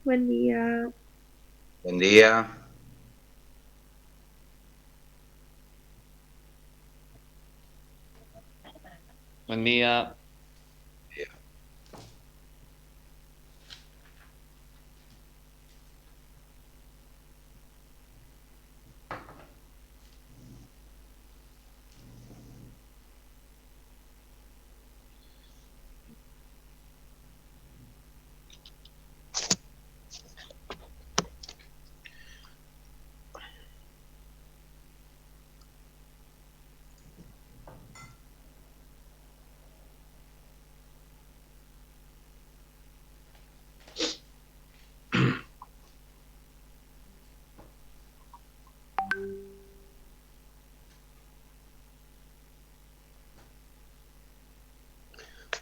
Buen día. Buen día. Buen día.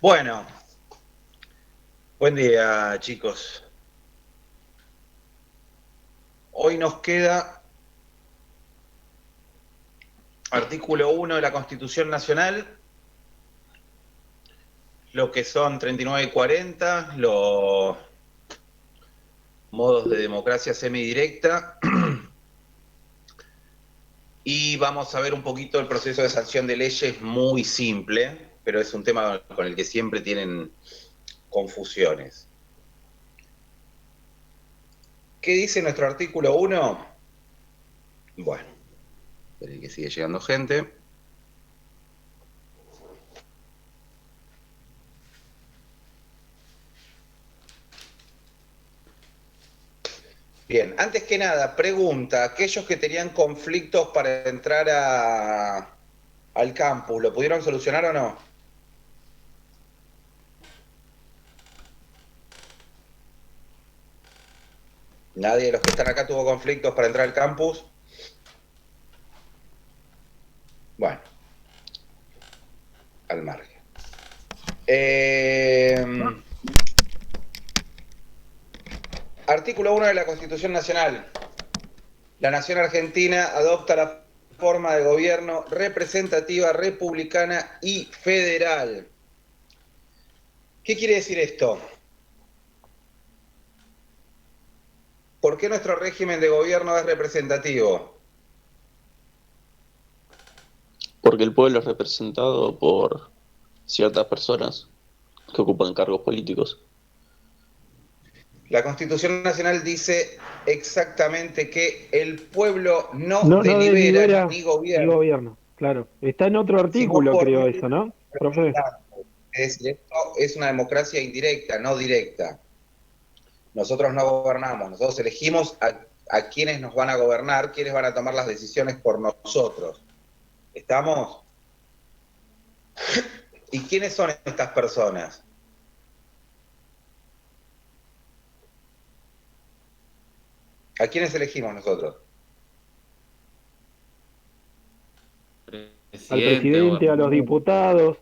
Bueno, buen día, chicos. Hoy nos queda artículo 1 de la Constitución Nacional, lo que son 39 y 40, los modos de democracia semidirecta, y vamos a ver un poquito el proceso de sanción de leyes, muy simple, pero es un tema con el que siempre tienen confusiones. ¿Qué dice nuestro artículo 1? Bueno, esperen que sigue llegando gente. Bien, antes que nada, pregunta, aquellos que tenían conflictos para entrar al campus, ¿lo pudieron solucionar o no? ¿Nadie de los que están acá tuvo conflictos para entrar al campus? Bueno, al margen. Artículo 1 de la Constitución Nacional. La Nación Argentina adopta la forma de gobierno representativa, republicana y federal. ¿Qué quiere decir esto? ¿Por qué nuestro régimen de gobierno es representativo? Porque el pueblo es representado por ciertas personas que ocupan cargos políticos. La Constitución Nacional dice exactamente que el pueblo no No, no delibera delibera ni ni gobierna. gobierno, claro. Está en otro Si vos artículo, por creo medio eso, ¿no? de Profe. representantes, es decir, esto es una democracia indirecta, no directa. Nosotros no gobernamos, nosotros elegimos a quienes nos van a gobernar, quienes van a tomar las decisiones por nosotros. ¿Estamos? ¿Y quiénes son estas personas? ¿A quiénes elegimos nosotros? Al Presidente, presidente, a los gobernador. diputados,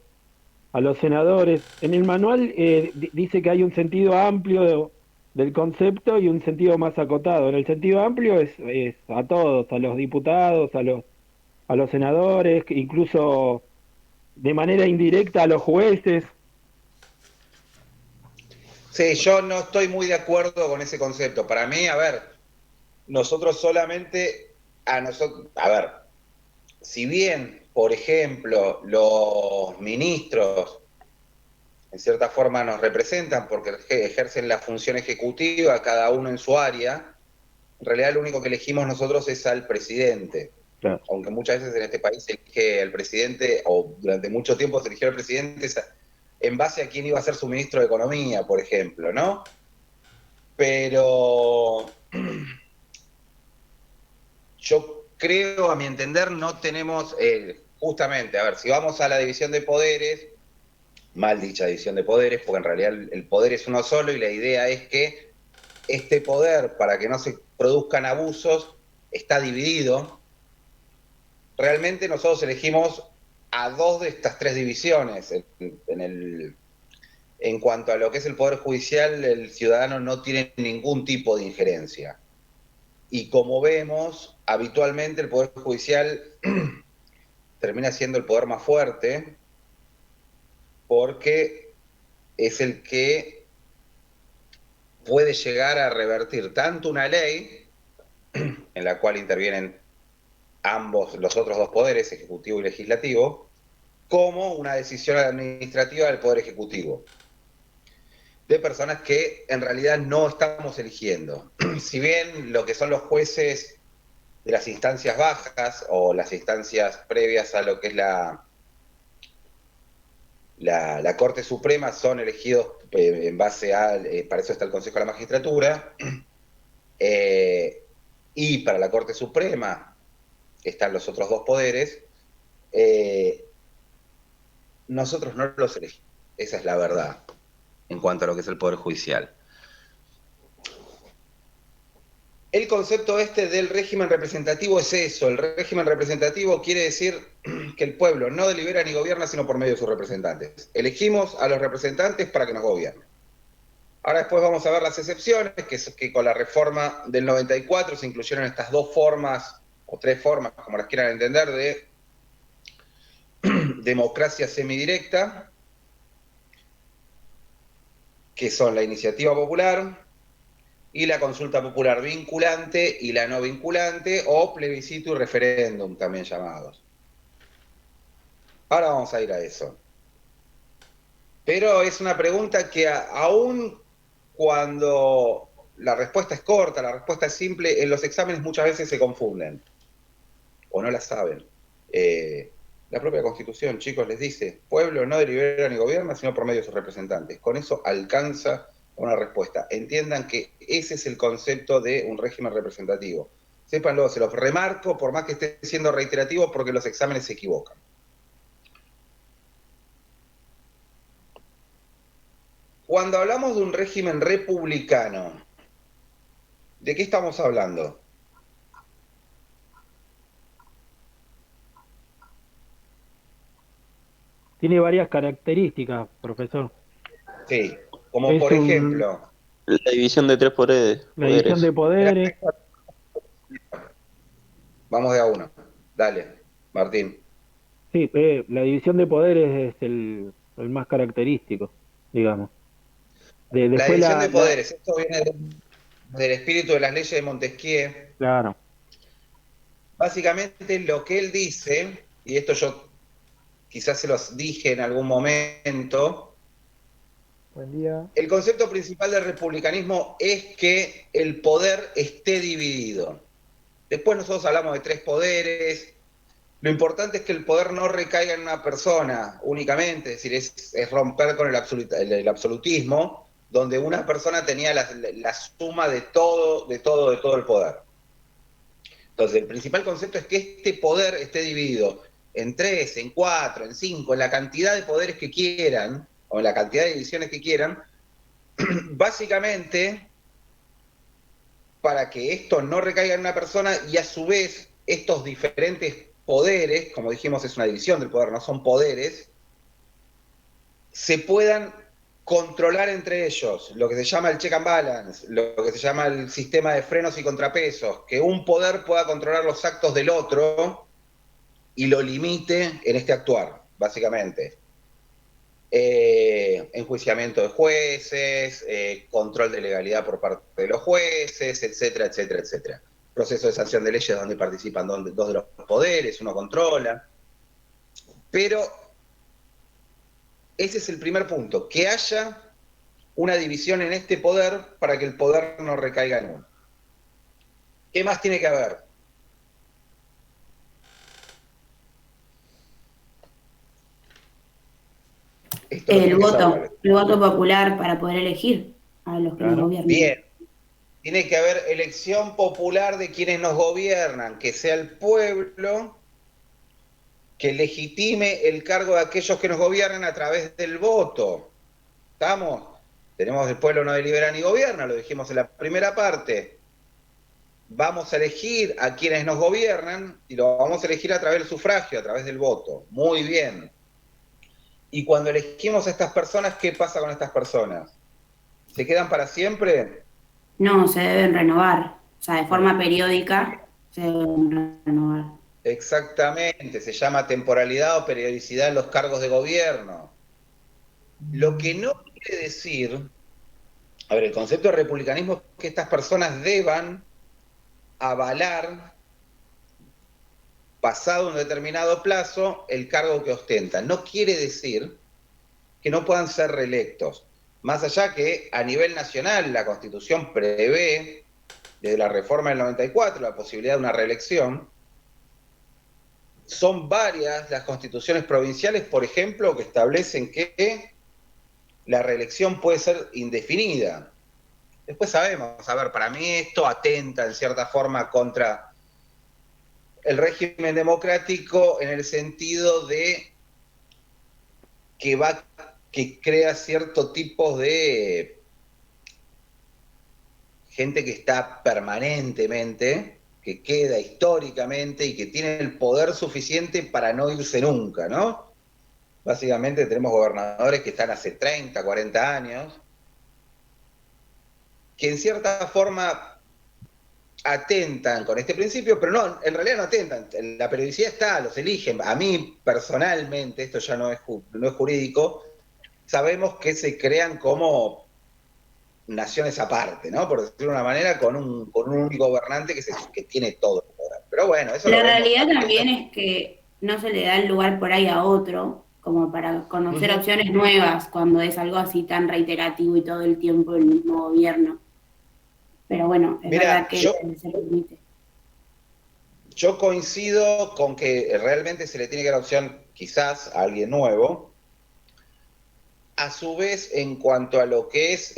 a los senadores. En el manual dice que hay un sentido amplio del concepto y un sentido más acotado. En el sentido amplio es a todos, a los diputados, a los senadores, incluso de manera indirecta a los jueces. Sí, yo no estoy muy de acuerdo con ese concepto. Para mí, a ver, nosotros solamente, a ver, si bien, por ejemplo, los ministros en cierta forma nos representan porque ejercen la función ejecutiva, cada uno en su área, en realidad lo único que elegimos nosotros es al presidente. Claro. Aunque muchas veces en este país se elige al presidente, o durante mucho tiempo se eligió al presidente en base a quién iba a ser su ministro de Economía, por ejemplo, ¿no? Pero yo creo, a mi entender, no tenemos, justamente, a ver, si vamos a la división de poderes, mal dicha división de poderes, porque en realidad el poder es uno solo y la idea es que este poder, para que no se produzcan abusos, está dividido. Realmente nosotros elegimos a dos de estas tres divisiones. En cuanto a lo que es el Poder Judicial, el ciudadano no tiene ningún tipo de injerencia. Y como vemos, habitualmente el Poder Judicial termina siendo el poder más fuerte porque es el que puede llegar a revertir tanto una ley, en la cual intervienen ambos, los otros dos poderes, ejecutivo y legislativo, como una decisión administrativa del Poder Ejecutivo, de personas que en realidad no estamos eligiendo. Si bien lo que son los jueces de las instancias bajas o las instancias previas a lo que es la Corte Suprema son elegidos en base a, para eso está el Consejo de la Magistratura, y para la Corte Suprema están los otros dos poderes, nosotros no los elegimos, esa es la verdad en cuanto a lo que es el Poder Judicial. El concepto este del régimen representativo es eso. El régimen representativo quiere decir que el pueblo no delibera ni gobierna sino por medio de sus representantes. Elegimos a los representantes para que nos gobiernen. Ahora después vamos a ver las excepciones, que es que con la reforma del 94 se incluyeron estas dos formas, o tres formas, como las quieran entender, de democracia semidirecta, que son la iniciativa popular y la consulta popular vinculante y la no vinculante, o plebiscito y referéndum también llamados. Ahora vamos a ir a eso. Pero es una pregunta que aún cuando la respuesta es corta, la respuesta es simple, en los exámenes muchas veces se confunden o no la saben. La propia Constitución, chicos, les dice, pueblo no delibera ni gobierna sino por medio de sus representantes. Con eso alcanza una respuesta. Entiendan que ese es el concepto de un régimen representativo. Sépanlo, se los remarco, por más que esté siendo reiterativo, porque los exámenes se equivocan. Cuando hablamos de un régimen republicano, ¿de qué estamos hablando? Tiene varias características, profesor. Sí, como Es por ejemplo... La división de tres poderes. La división de poderes. Vamos de a uno. Dale, Martín. Sí, la división de poderes es el más característico, digamos. La Después división de poderes, esto viene del espíritu de las leyes de Montesquieu. Claro. Básicamente lo que él dice, y esto yo quizás se los dije en algún momento. Buen día. El concepto principal del republicanismo es que el poder esté dividido. Después nosotros hablamos de tres poderes. Lo importante es que el poder no recaiga en una persona únicamente, es decir, es romper con el absolutismo, donde una persona tenía la suma de todo el poder. Entonces, el principal concepto es que este poder esté dividido en 3, en 4, en 5, en la cantidad de poderes que quieran, o en la cantidad de divisiones que quieran, básicamente para que esto no recaiga en una persona y a su vez estos diferentes poderes, como dijimos es una división del poder, no son poderes, se puedan controlar entre ellos, lo que se llama el check and balance, lo que se llama el sistema de frenos y contrapesos, que un poder pueda controlar los actos del otro y lo limite en este actuar, básicamente. Enjuiciamiento de jueces, control de legalidad por parte de los jueces, etcétera, etcétera, etcétera. Proceso de sanción de leyes donde participan dos de los poderes, uno controla. Pero ese es el primer punto, que haya una división en este poder para que el poder no recaiga en uno. ¿Qué más tiene que haber? El voto popular para poder elegir a los que nos gobiernan. Bien, tiene que haber elección popular de quienes nos gobiernan, que sea el pueblo que legitime el cargo de aquellos que nos gobiernan a través del voto. ¿Estamos? Tenemos el pueblo no delibera ni gobierna, lo dijimos en la primera parte. Vamos a elegir a quienes nos gobiernan y lo vamos a elegir a través del sufragio, a través del voto. Muy bien. Y cuando elegimos a estas personas, ¿qué pasa con estas personas? ¿Se quedan para siempre? No, se deben renovar. O sea, de forma periódica se deben renovar. Exactamente, se llama temporalidad o periodicidad en los cargos de gobierno. Lo que no quiere decir A ver, el concepto de republicanismo es que estas personas deban avalar, pasado un determinado plazo, el cargo que ostentan. No quiere decir que no puedan ser reelectos. Más allá que a nivel nacional la Constitución prevé, desde la reforma del 94, la posibilidad de una reelección. Son varias las constituciones provinciales, por ejemplo, que establecen que la reelección puede ser indefinida. Después sabemos, a ver, para mí esto atenta en cierta forma contra el régimen democrático en el sentido de que crea cierto tipo de gente que está permanentemente, que queda históricamente y que tiene el poder suficiente para no irse nunca, ¿no? Básicamente tenemos gobernadores que están hace 30, 40 años, que en cierta forma atentan con este principio, pero no, en realidad no atentan. La periodicidad está, los eligen. A mí, personalmente, esto ya no es jurídico, sabemos que se crean como naciones aparte, ¿no? Por decirlo de una manera, con un único gobernante que tiene todo el poder. Pero bueno, eso La lo vemos. realidad también es que no se le da el lugar por ahí a otro, como para conocer opciones nuevas cuando es algo así tan reiterativo y todo el tiempo el mismo gobierno. Pero bueno, es Mira, verdad que se permite. yo coincido con que realmente se le tiene que dar opción quizás a alguien nuevo. A su vez, en cuanto a lo que es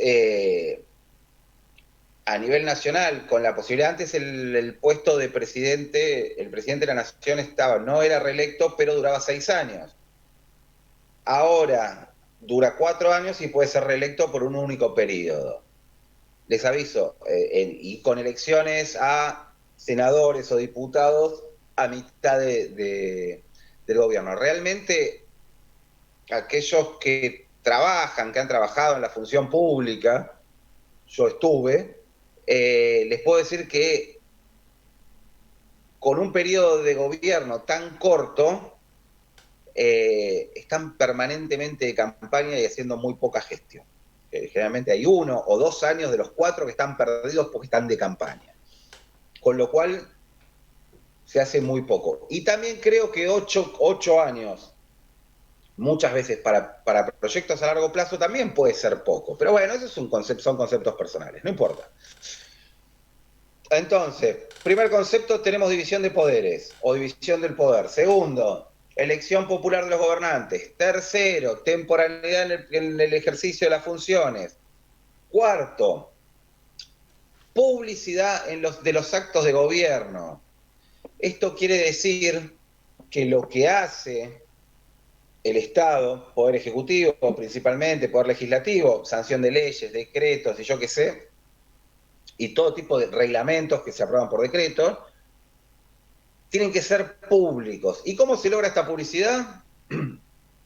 a nivel nacional, con la posibilidad, antes el puesto de presidente, el presidente de la nación no era reelecto, pero duraba 6 años. Ahora dura 4 años y puede ser reelecto por un único periodo. Les aviso, y con elecciones a senadores o diputados a mitad del gobierno. Realmente aquellos que trabajan, que han trabajado en la función pública, yo estuve, les puedo decir que con un periodo de gobierno tan corto, están permanentemente de campaña y haciendo muy poca gestión. Generalmente hay 1 o 2 años de los 4 que están perdidos porque están de campaña. Con lo cual se hace muy poco. Y también creo que 8 años, muchas veces para proyectos a largo plazo, también puede ser poco. Pero bueno, eso son conceptos personales, no importa. Entonces, primer concepto, tenemos división de poderes o división del poder. Segundo, elección popular de los gobernantes. Tercero, temporalidad en el ejercicio de las funciones. Cuarto, publicidad de los actos de gobierno. Esto quiere decir que lo que hace el Estado, Poder Ejecutivo principalmente, Poder Legislativo, sanción de leyes, decretos y yo qué sé, y todo tipo de reglamentos que se aprueban por decreto, tienen que ser públicos. ¿Y cómo se logra esta publicidad?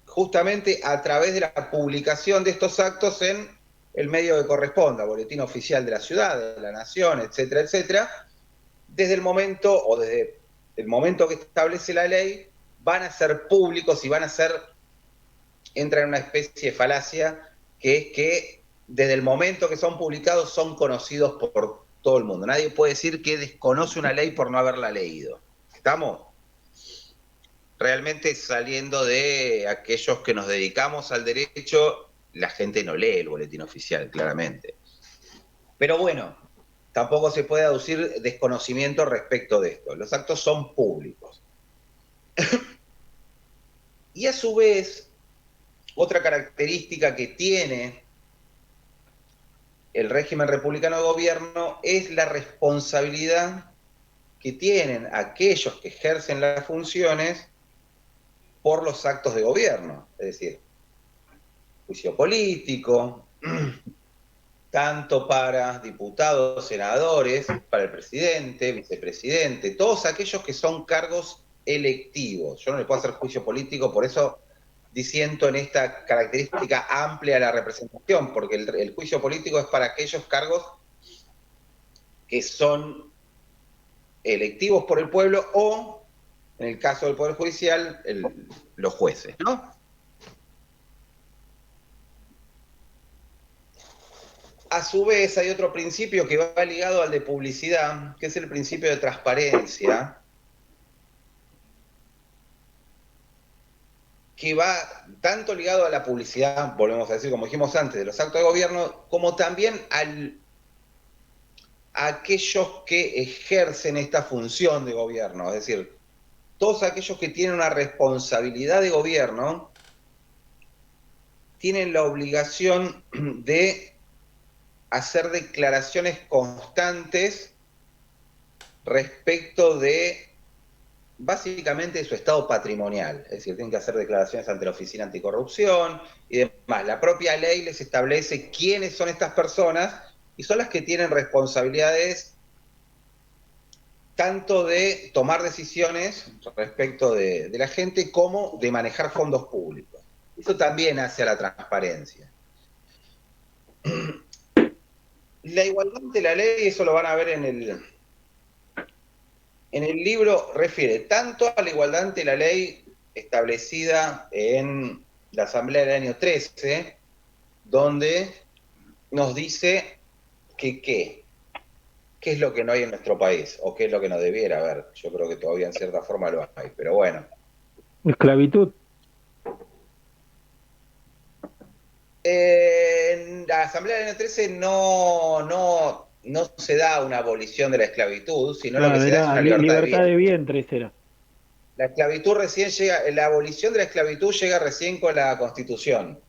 Justamente a través de la publicación de estos actos en el medio que corresponda, boletín oficial de la ciudad, de la nación, etcétera, etcétera. Desde el momento que establece la ley, van a ser públicos y entra en una especie de falacia, que es que desde el momento que son publicados son conocidos por todo el mundo. Nadie puede decir que desconoce una ley por no haberla leído. ¿Estamos? Realmente, saliendo de aquellos que nos dedicamos al derecho, la gente no lee el boletín oficial, claramente. Pero bueno, tampoco se puede aducir desconocimiento respecto de esto. Los actos son públicos. Y a su vez, otra característica que tiene el régimen republicano de gobierno es la responsabilidad que tienen aquellos que ejercen las funciones por los actos de gobierno. Es decir, juicio político, tanto para diputados, senadores, para el presidente, vicepresidente, todos aquellos que son cargos electivos. Yo no le puedo hacer juicio político, por eso disiento en esta característica amplia de la representación, porque el juicio político es para aquellos cargos que son electivos por el pueblo o, en el caso del Poder Judicial, los jueces, ¿no? A su vez, hay otro principio que va ligado al de publicidad, que es el principio de transparencia, que va tanto ligado a la publicidad, volvemos a decir, como dijimos antes, de los actos de gobierno, como también a aquellos que ejercen esta función de gobierno, es decir, todos aquellos que tienen una responsabilidad de gobierno tienen la obligación de hacer declaraciones constantes respecto de, básicamente, de su estado patrimonial. Es decir, tienen que hacer declaraciones ante la Oficina Anticorrupción y demás. La propia ley les establece quiénes son estas personas y son las que tienen responsabilidades tanto de tomar decisiones respecto de la gente como de manejar fondos públicos. Eso también hace a la transparencia. La igualdad ante la ley, eso lo van a ver en el libro, refiere tanto a la igualdad ante la ley establecida en la Asamblea del año 13, donde nos dice que qué es lo que no hay en nuestro país, o qué es lo que no debiera haber. Yo creo que todavía en cierta forma lo hay, pero bueno. Esclavitud. En la Asamblea del año 13 no se da una abolición de la esclavitud, sino lo que se da es una libertad de vientres era. La esclavitud recién llega, la abolición de la esclavitud llega recién con la Constitución,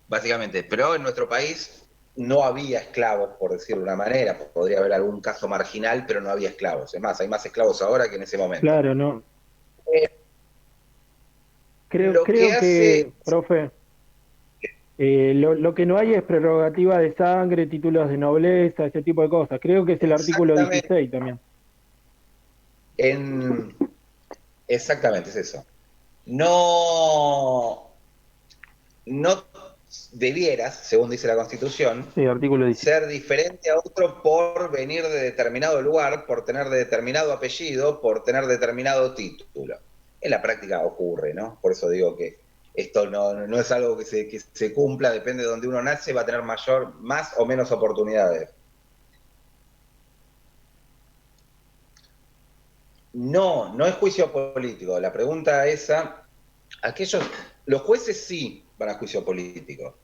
básicamente. Pero en nuestro país no había esclavos, por decirlo de una manera. Podría haber algún caso marginal, pero no había esclavos. Es más, hay más esclavos ahora que en ese momento. Claro, no. Creo que, profe, lo que no hay es prerrogativa de sangre, títulos de nobleza, ese tipo de cosas. Creo que es el artículo 16 también. Exactamente, es eso. No debieras, según dice la Constitución, sí, artículo 16, ser diferente a otro por venir de determinado lugar, por tener determinado apellido, por tener determinado título. En la práctica ocurre, ¿no? Por eso digo que esto no es algo que se cumpla, depende de donde uno nace, va a tener más o menos oportunidades. No es juicio político. La pregunta esa, los jueces sí van a juicio político.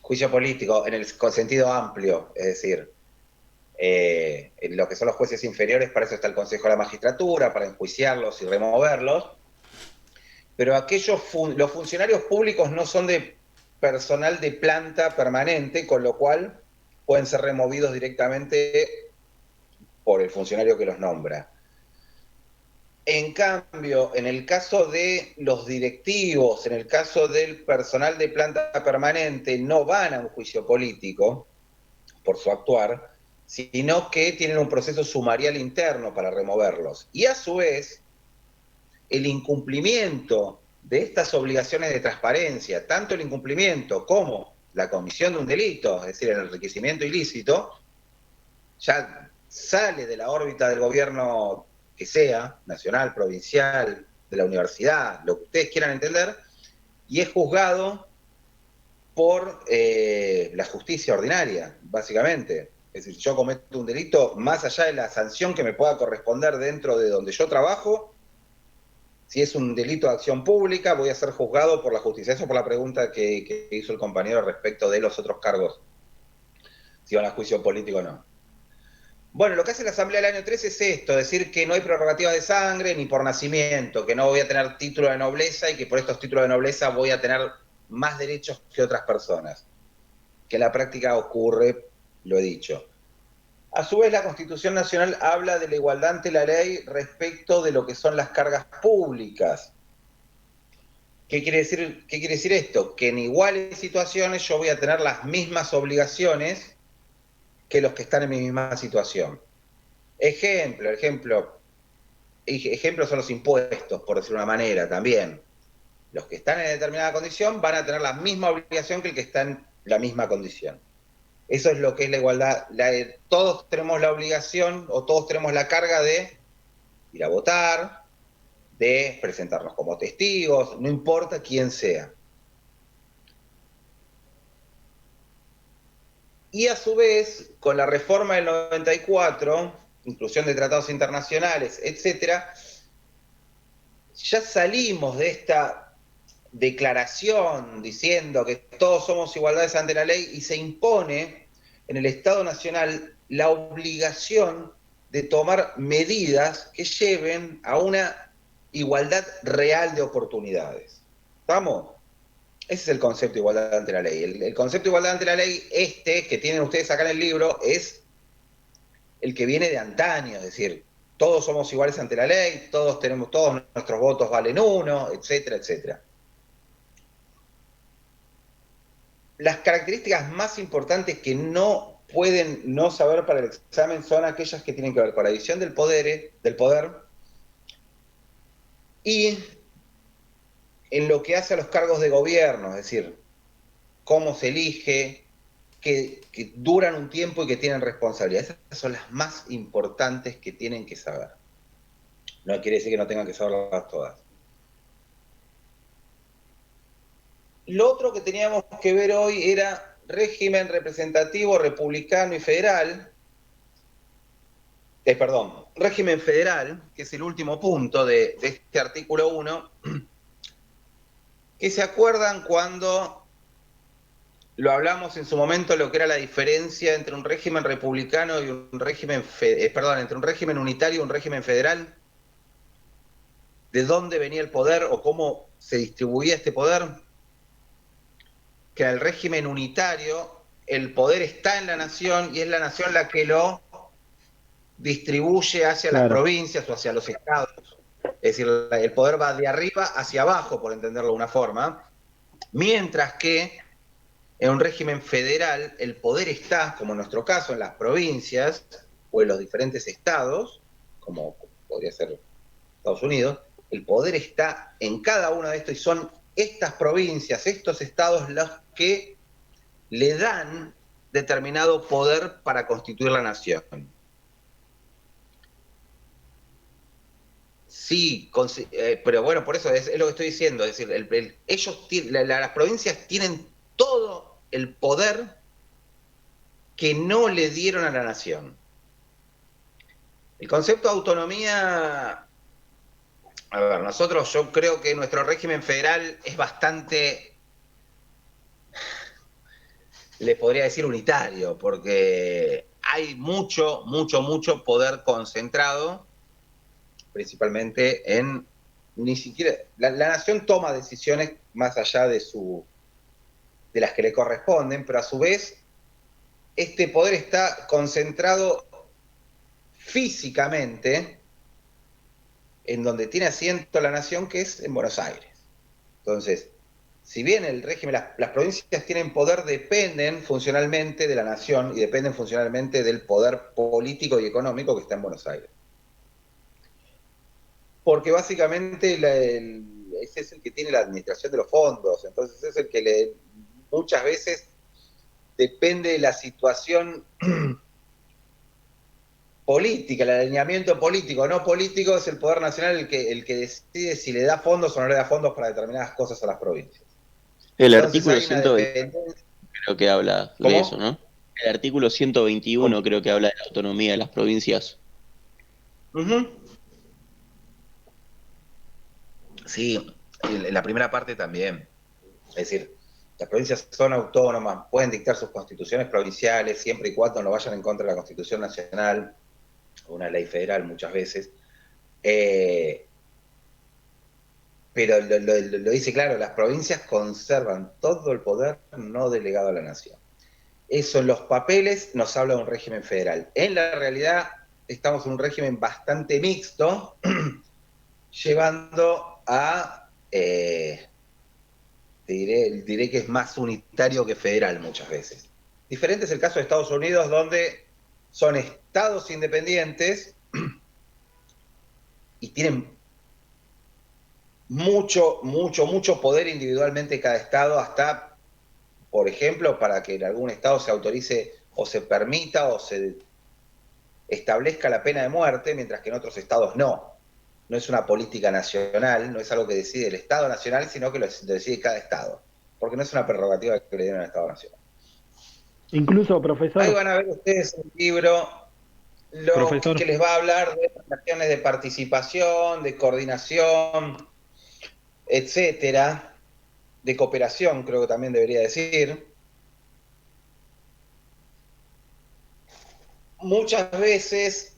Juicio político en el sentido amplio, es decir, en lo que son los jueces inferiores, para eso está el Consejo de la Magistratura, para enjuiciarlos y removerlos. Pero los funcionarios públicos no son de personal de planta permanente, con lo cual pueden ser removidos directamente por el funcionario que los nombra. En cambio, en el caso de los directivos, en el caso del personal de planta permanente, no van a un juicio político por su actuar, sino que tienen un proceso sumarial interno para removerlos. Y a su vez, el incumplimiento de estas obligaciones de transparencia, tanto el incumplimiento como la comisión de un delito, es decir, el enriquecimiento ilícito, ya sale de la órbita del gobierno que sea, nacional, provincial, de la universidad, lo que ustedes quieran entender, y es juzgado por la justicia ordinaria, básicamente. Es decir, yo cometo un delito, más allá de la sanción que me pueda corresponder dentro de donde yo trabajo, si es un delito de acción pública, voy a ser juzgado por la justicia. Eso por la pregunta que hizo el compañero respecto de los otros cargos, si van a juicio político o no. Bueno, lo que hace la Asamblea del año 13 es esto, decir que no hay prerrogativas de sangre ni por nacimiento, que no voy a tener título de nobleza y que por estos títulos de nobleza voy a tener más derechos que otras personas. Que en la práctica ocurre, lo he dicho. A su vez, la Constitución Nacional habla de la igualdad ante la ley respecto de lo que son las cargas públicas. ¿Qué quiere decir esto? Que en iguales situaciones yo voy a tener las mismas obligaciones que los que están en mi misma situación. Ejemplos son los impuestos, por decir una manera, también. Los que están en determinada condición van a tener la misma obligación que el que está en la misma condición. Eso es lo que es la igualdad. Todos tenemos la obligación o todos tenemos la carga de ir a votar, de presentarnos como testigos, no importa quién sea. Y a su vez, con la reforma del 94, inclusión de tratados internacionales, etcétera, ya salimos de esta declaración diciendo que todos somos igualdades ante la ley y se impone en el Estado Nacional la obligación de tomar medidas que lleven a una igualdad real de oportunidades. ¿Estamos? Ese es el concepto de igualdad ante la ley. El concepto de igualdad ante la ley, que tienen ustedes acá en el libro, es el que viene de antaño, es decir, todos somos iguales ante la ley, todos nuestros votos valen uno, etcétera, etcétera. Las características más importantes que no pueden no saber para el examen son aquellas que tienen que ver con la división del poder y en lo que hace a los cargos de gobierno, es decir, cómo se elige, que duran un tiempo y que tienen responsabilidad. Esas son las más importantes que tienen que saber. No quiere decir que no tengan que saberlas todas. Lo otro que teníamos que ver hoy era régimen representativo, republicano y federal. Régimen federal, que es el último punto de este artículo 1, que se acuerdan cuando lo hablamos en su momento, lo que era la diferencia entre un régimen republicano y un régimen, entre un régimen unitario y un régimen federal, de dónde venía el poder o cómo se distribuía este poder. Que el régimen unitario, el poder está en la nación y es la nación la que lo distribuye hacia las provincias o hacia los estados. Es decir, el poder va de arriba hacia abajo, por entenderlo de una forma, mientras que en un régimen federal el poder está, como en nuestro caso, en las provincias o en los diferentes estados, como podría ser Estados Unidos, el poder está en cada uno de estos y son estas provincias, estos estados los que le dan determinado poder para constituir la nación. Sí, pero bueno, por eso es lo que estoy diciendo, es decir, las provincias tienen todo el poder que no le dieron a la nación. El concepto de autonomía, a ver, yo creo que nuestro régimen federal es bastante, les podría decir unitario, porque hay mucho poder concentrado, principalmente en, ni siquiera, la nación toma decisiones más allá de las que le corresponden, pero a su vez, este poder está concentrado físicamente en donde tiene asiento la nación, que es en Buenos Aires. Entonces, si bien el régimen, las provincias tienen poder, dependen funcionalmente de la nación y dependen funcionalmente del poder político y económico que está en Buenos Aires. Porque básicamente ese es el que tiene la administración de los fondos, entonces es el que muchas veces depende de la situación política, el alineamiento político, no político, es el Poder Nacional el que decide si le da fondos o no le da fondos para determinadas cosas a las provincias. El Entonces, artículo 121 creo que habla de eso, ¿no? El artículo 121 creo que habla de la autonomía de las provincias. Sí, en la primera parte también. Es decir, las provincias son autónomas, pueden dictar sus constituciones provinciales siempre y cuando no vayan en contra de la Constitución Nacional o una ley federal muchas veces. Pero lo dice claro, las provincias conservan todo el poder no delegado a la nación. Eso en los papeles nos habla de un régimen federal. En la realidad estamos en un régimen bastante mixto, llevando a, diré que es más unitario que federal muchas veces. Diferente es el caso de Estados Unidos, donde son estados independientes y tienen mucho poder individualmente cada estado, hasta, por ejemplo, para que en algún estado se autorice o se permita o se establezca la pena de muerte, mientras que en otros estados no. No es una política nacional, no es algo que decide el Estado Nacional, sino que lo decide cada estado, porque no es una prerrogativa que le den al Estado Nacional. Incluso, Ahí profesor, van a ver ustedes el libro, lo profesor, que les va a hablar de relaciones de participación, de coordinación, etcétera, de cooperación, creo que también debería decir. Muchas veces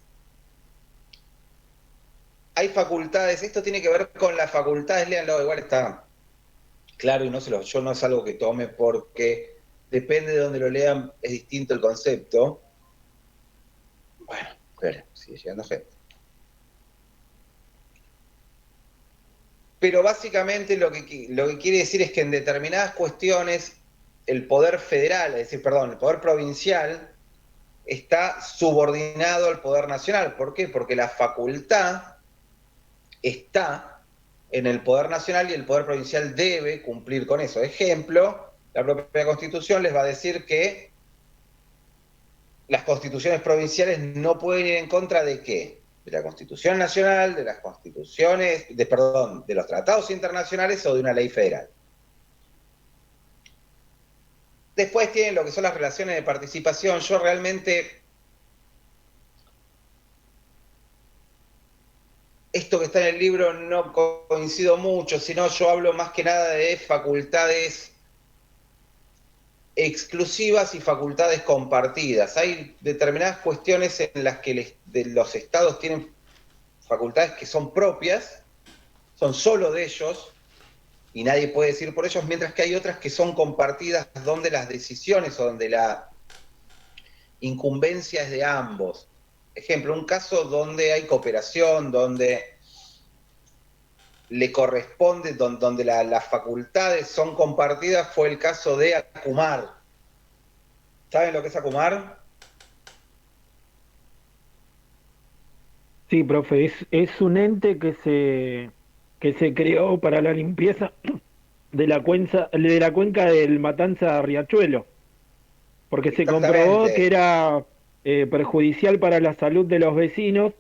hay facultades, esto tiene que ver con las facultades, léanlo, igual está claro y yo no es algo que tome porque depende de donde lo lean, es distinto el concepto. Bueno, espera, sigue llegando gente. Pero básicamente lo que quiere decir es que en determinadas cuestiones el poder federal, es decir, perdón, el poder provincial está subordinado al poder nacional. ¿Por qué? Porque la facultad está en el poder nacional y el poder provincial debe cumplir con eso. Ejemplo, la propia Constitución les va a decir que las constituciones provinciales no pueden ir en contra de ¿qué? De la Constitución Nacional, de las constituciones, perdón, de los tratados internacionales o de una ley federal. Después tienen lo que son las relaciones de participación. Yo realmente, esto que está en el libro no coincido mucho, sino yo hablo más que nada de facultades exclusivas y facultades compartidas. Hay determinadas cuestiones en las que los estados tienen facultades que son propias, son solo de ellos, y nadie puede decir por ellos, mientras que hay otras que son compartidas donde las decisiones o donde la incumbencia es de ambos. Ejemplo, un caso donde hay cooperación, donde le corresponde, donde las facultades son compartidas, fue el caso de Acumar. ¿Saben lo que es Acumar? sí, profe, es un ente que se creó para la limpieza de la cuenca del Matanza Riachuelo, porque se comprobó que Exactamente. era perjudicial para la salud de los vecinos,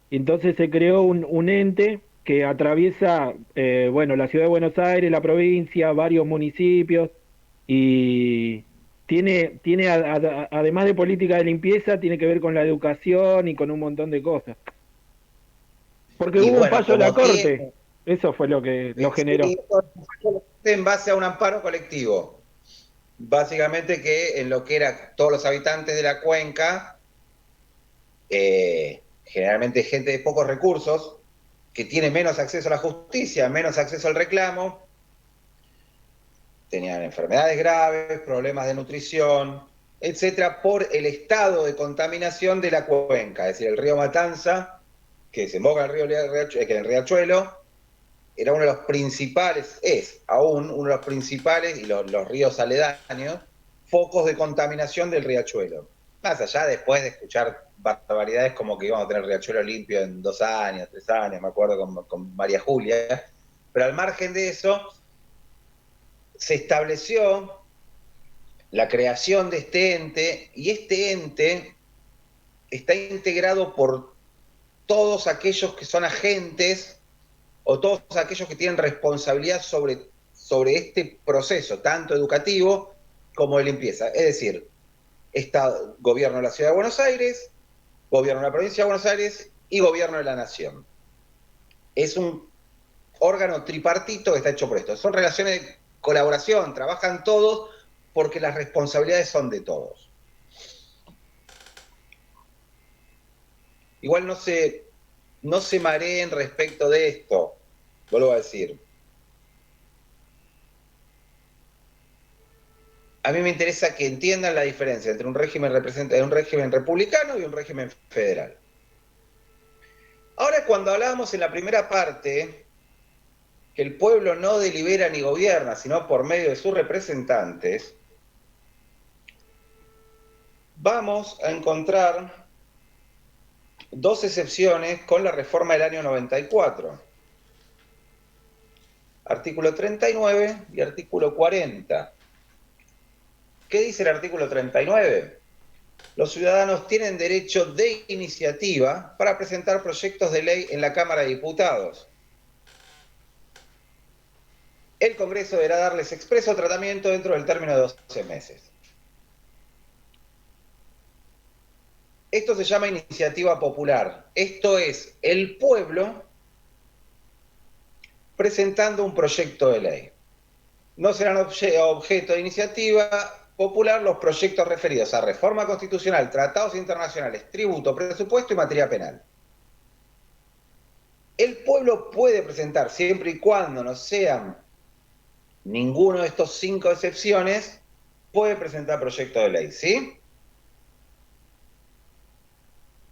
y entonces se creó un ente que atraviesa, bueno, la ciudad de Buenos Aires, la provincia, varios municipios, y además de política de limpieza, tiene que ver con la educación y con un montón de cosas. Porque Y hubo un bueno, fallo de la como Corte, tiene, eso fue lo que lo generó. sí, en base a un amparo colectivo. Básicamente que en lo que eran todos los habitantes de la cuenca, generalmente gente de pocos recursos, que tiene menos acceso a la justicia, menos acceso al reclamo, tenían enfermedades graves, problemas de nutrición, etcétera, por el estado de contaminación de la cuenca, es decir, el río Matanza, que desemboca en el Riachuelo, era uno de los principales, es aún uno de los principales, y los ríos aledaños, focos de contaminación del riachuelo. Más allá después de escuchar barbaridades como que íbamos a tener riachuelo limpio en 2 años, 3 años, me acuerdo con María Julia, pero al margen de eso, se estableció la creación de este ente, y este ente está integrado por todos aquellos que son agentes o todos aquellos que tienen responsabilidad sobre este proceso, tanto educativo como de limpieza. Es decir, está gobierno de la Ciudad de Buenos Aires, gobierno de la Provincia de Buenos Aires y gobierno de la Nación. Es un órgano tripartito que está hecho por esto. Son relaciones de colaboración, trabajan todos porque las responsabilidades son de todos. Igual no se mareen respecto de esto, vuelvo a decir. A mí me interesa que entiendan la diferencia entre un régimen republicano y un régimen federal. Ahora, cuando hablábamos en la primera parte que el pueblo no delibera ni gobierna, sino por medio de sus representantes, vamos a encontrar 2 excepciones con la reforma del año 94. Artículo 39 y artículo 40. ¿Qué dice el artículo 39? Los ciudadanos tienen derecho de iniciativa para presentar proyectos de ley en la Cámara de Diputados. El Congreso deberá darles expreso tratamiento dentro del término de 12 meses. Esto se llama iniciativa popular. Esto es el pueblo presentando un proyecto de ley. No serán objeto de iniciativa popular los proyectos referidos a reforma constitucional, tratados internacionales, tributo, presupuesto y materia penal. El pueblo puede presentar, siempre y cuando no sean ninguno de estos 5 excepciones, puede presentar proyecto de ley, ¿sí?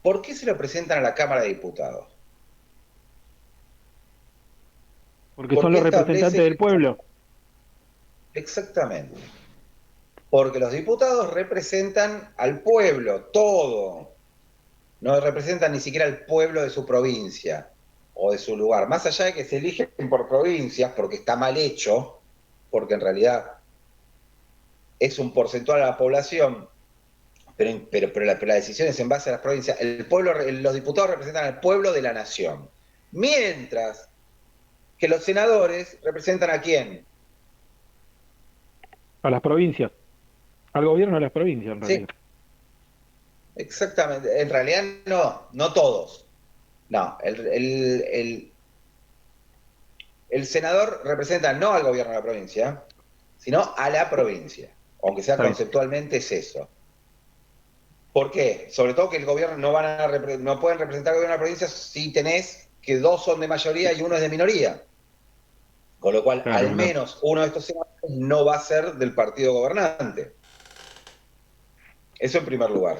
¿Por qué se lo presentan a la Cámara de Diputados? Porque son los representantes del pueblo. Exactamente. Porque los diputados representan al pueblo, todo. No representan ni siquiera al pueblo de su provincia o de su lugar. Más allá de que se eligen por provincias, porque está mal hecho, porque en realidad es un porcentual a la población, pero la decisión es en base a las provincias. El pueblo, los diputados representan al pueblo de la nación. Mientras que los senadores representan ¿a quién? A las provincias. Al gobierno de las provincias, en realidad. Sí, exactamente. En realidad no todos. No, el senador representa no al gobierno de la provincia, sino a la provincia. Aunque sea conceptualmente es eso. ¿Por qué? Sobre todo que el gobierno no pueden representar al gobierno de la provincia si tenés que 2 son de mayoría y 1 es de minoría. Con lo cual, Claro, al menos uno de estos senadores no va a ser del partido gobernante. Eso en primer lugar.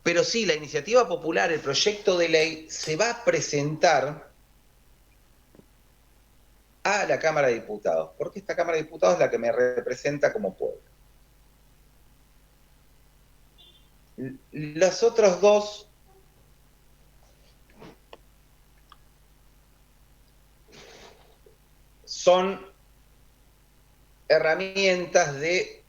Pero sí, la iniciativa popular, el proyecto de ley, se va a presentar a la Cámara de Diputados, porque esta Cámara de Diputados es la que me representa como pueblo. Los otros 2 son herramientas de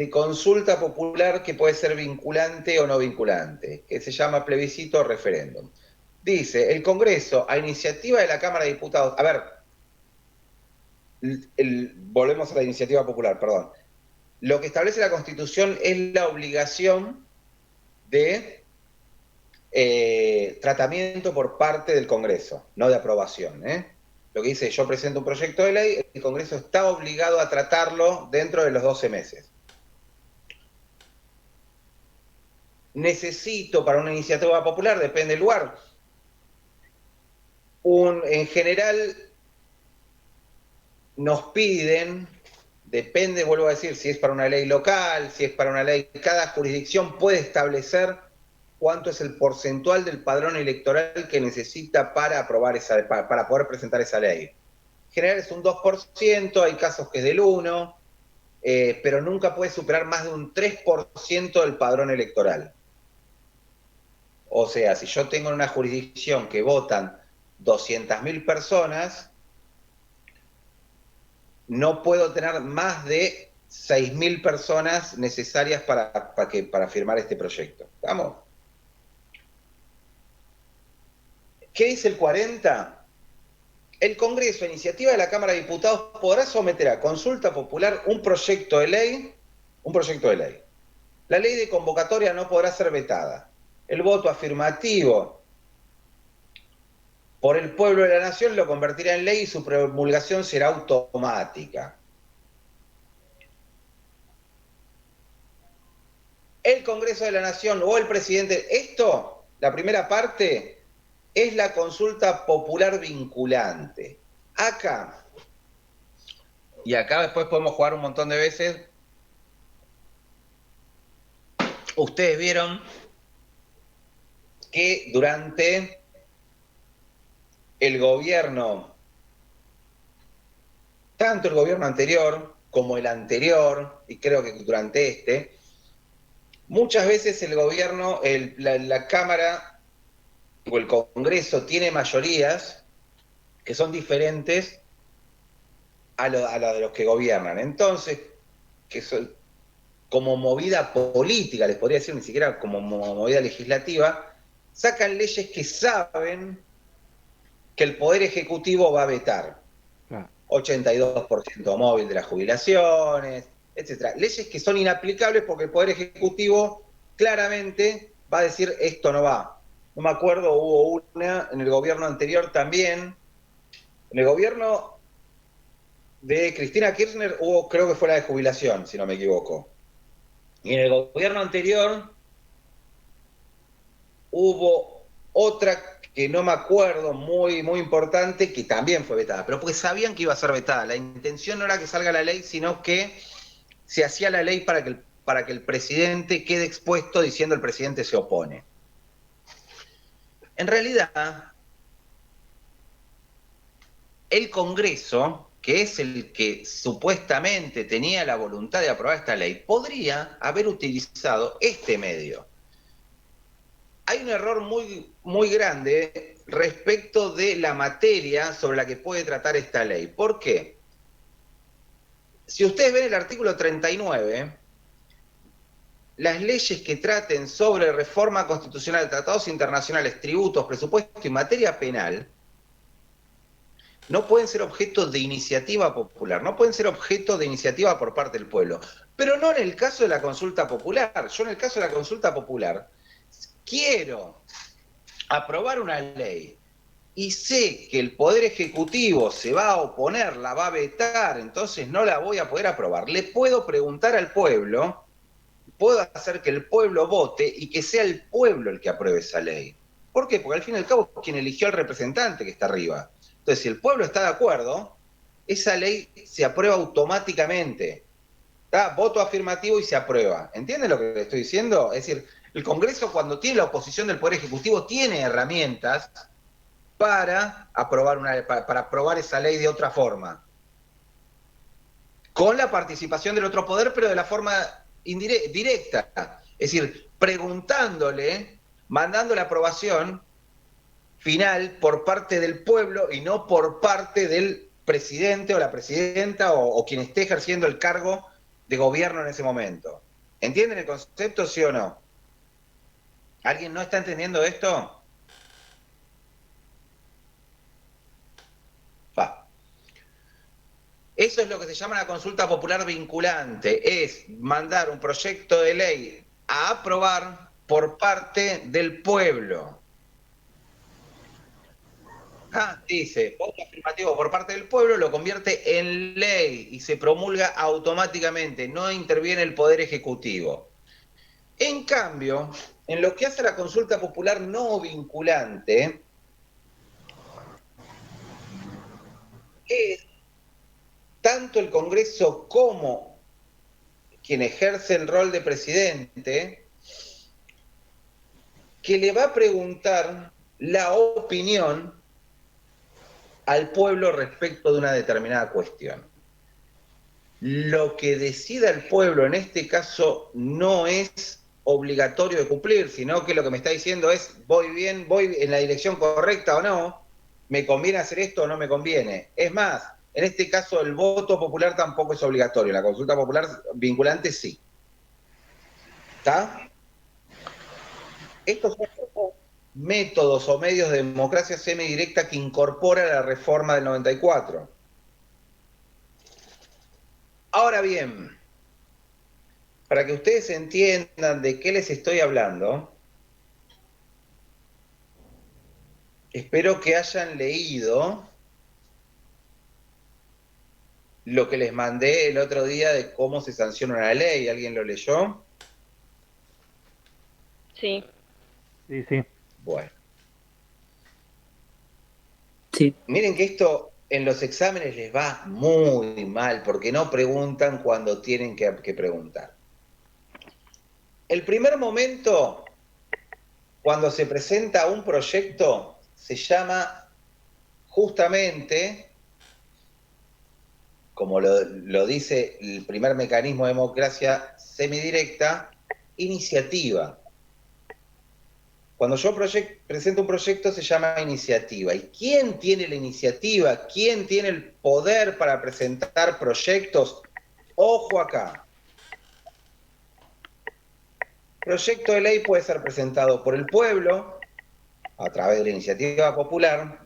consulta popular que puede ser vinculante o no vinculante, que se llama plebiscito o referéndum. Dice, el Congreso, a iniciativa de la Cámara de Diputados, a ver, volvemos a la iniciativa popular, perdón. Lo que establece la Constitución es la obligación de tratamiento por parte del Congreso, no de aprobación. Lo que dice, yo presento un proyecto de ley, el Congreso está obligado a tratarlo dentro de los 12 meses. Necesito para una iniciativa popular, depende del lugar, en general nos piden, depende, vuelvo a decir, si es para una ley local, si es para una ley, cada jurisdicción puede establecer cuánto es el porcentual del padrón electoral que necesita para aprobar para poder presentar esa ley. En general es un 2%, hay casos que es del 1%, pero nunca puede superar más de un 3% del padrón electoral. O sea, si yo tengo en una jurisdicción que votan 200.000 personas, no puedo tener más de 6.000 personas necesarias para firmar este proyecto. ¿Vamos? ¿Qué dice el 40? El Congreso, a iniciativa de la Cámara de Diputados, podrá someter a consulta popular un proyecto de ley. La ley de convocatoria no podrá ser vetada. El voto afirmativo por el pueblo de la nación lo convertirá en ley y su promulgación será automática. El Congreso de la Nación o el presidente, esto, la primera parte, es la consulta popular vinculante. Acá, y acá después podemos jugar un montón de veces, ustedes vieron que durante el gobierno, tanto el gobierno anterior como el anterior, y creo que durante este, muchas veces el gobierno, la Cámara o el Congreso tiene mayorías que son diferentes a la de los que gobiernan. Entonces, que son, como movida política, les podría decir, ni siquiera como movida legislativa, sacan leyes que saben que el Poder Ejecutivo va a vetar. 82% móvil de las jubilaciones, etcétera. Leyes que son inaplicables porque el Poder Ejecutivo claramente va a decir esto no va. No me acuerdo, hubo una en el gobierno anterior también. En el gobierno de Cristina Kirchner hubo, creo que fue la de jubilación, si no me equivoco. Y en el gobierno anterior hubo otra que no me acuerdo, muy, muy importante, que también fue vetada, pero porque sabían que iba a ser vetada. La intención no era que salga la ley, sino que se hacía la ley para que el presidente quede expuesto diciendo el presidente se opone. En realidad, el Congreso, que es el que supuestamente tenía la voluntad de aprobar esta ley, podría haber utilizado este medio. Hay un error muy, muy grande respecto de la materia sobre la que puede tratar esta ley. ¿Por qué? Si ustedes ven el artículo 39, las leyes que traten sobre reforma constitucional, tratados internacionales, tributos, presupuesto y materia penal, no pueden ser objeto de iniciativa popular, no pueden ser objeto de iniciativa por parte del pueblo. Pero no en el caso de la consulta popular. Yo en el caso de la consulta popular quiero aprobar una ley y sé que el Poder Ejecutivo se va a oponer, la va a vetar, entonces no la voy a poder aprobar. Le puedo preguntar al pueblo, puedo hacer que el pueblo vote y que sea el pueblo el que apruebe esa ley. ¿Por qué? Porque al fin y al cabo es quien eligió al representante que está arriba. Entonces, si el pueblo está de acuerdo, esa ley se aprueba automáticamente. ¿Está? Voto afirmativo y se aprueba. ¿Entienden lo que le estoy diciendo? Es decir, el Congreso, cuando tiene la oposición del Poder Ejecutivo, tiene herramientas para aprobar esa ley de otra forma. Con la participación del otro poder, pero de la forma directa. Es decir, preguntándole, mandando la aprobación final por parte del pueblo y no por parte del presidente o la presidenta o quien esté ejerciendo el cargo de gobierno en ese momento. ¿Entienden el concepto, sí o no? ¿Alguien no está entendiendo esto? Eso es lo que se llama la consulta popular vinculante, es mandar un proyecto de ley a aprobar por parte del pueblo. Dice, voto afirmativo por parte del pueblo lo convierte en ley y se promulga automáticamente, no interviene el Poder Ejecutivo. En cambio, en lo que hace a la consulta popular no vinculante, es tanto el Congreso como quien ejerce el rol de presidente que le va a preguntar la opinión al pueblo respecto de una determinada cuestión. Lo que decida el pueblo en este caso no es obligatorio de cumplir, sino que lo que me está diciendo es, voy bien, voy en la dirección correcta o no, me conviene hacer esto o no me conviene. Es más, en este caso el voto popular tampoco es obligatorio, la consulta popular vinculante sí. ¿Está? Estos son métodos o medios de democracia semidirecta que incorpora la reforma del 94. Ahora bien, para que ustedes entiendan de qué les estoy hablando, espero que hayan leído lo que les mandé el otro día de cómo se sanciona una ley. ¿Alguien lo leyó? Sí. Sí, sí. Bueno. Sí. Miren que esto en los exámenes les va muy mal, porque no preguntan cuando tienen que preguntar. El primer momento, cuando se presenta un proyecto, se llama justamente, como lo dice el primer mecanismo de democracia semidirecta, iniciativa. Cuando yo presento un proyecto se llama iniciativa. ¿Y quién tiene la iniciativa? ¿Quién tiene el poder para presentar proyectos? Ojo acá. Proyecto de ley puede ser presentado por el pueblo, a través de la iniciativa popular.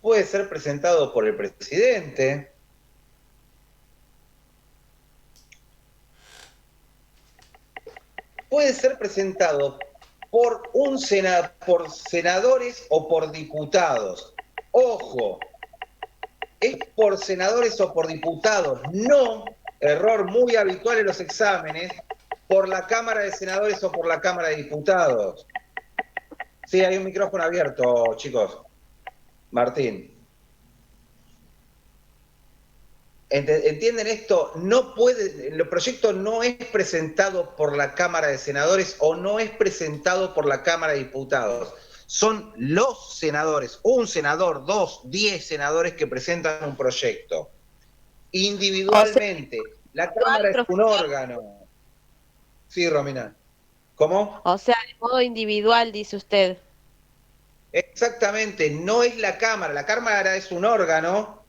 Puede ser presentado por el presidente, puede ser presentado por por senadores o por diputados. Ojo, es por senadores o por diputados, no, error muy habitual en los exámenes, por la Cámara de Senadores o por la Cámara de Diputados. Sí, hay un micrófono abierto, chicos. Martín. ¿Entienden esto? No puede, el proyecto no es presentado por la Cámara de Senadores o no es presentado por la Cámara de Diputados. Son los senadores, un senador, 2, 10 senadores que presentan un proyecto. Individualmente. La Cámara es un órgano. Sí, Romina. ¿Cómo? O sea, de modo individual, dice usted. Exactamente, no es la Cámara es un órgano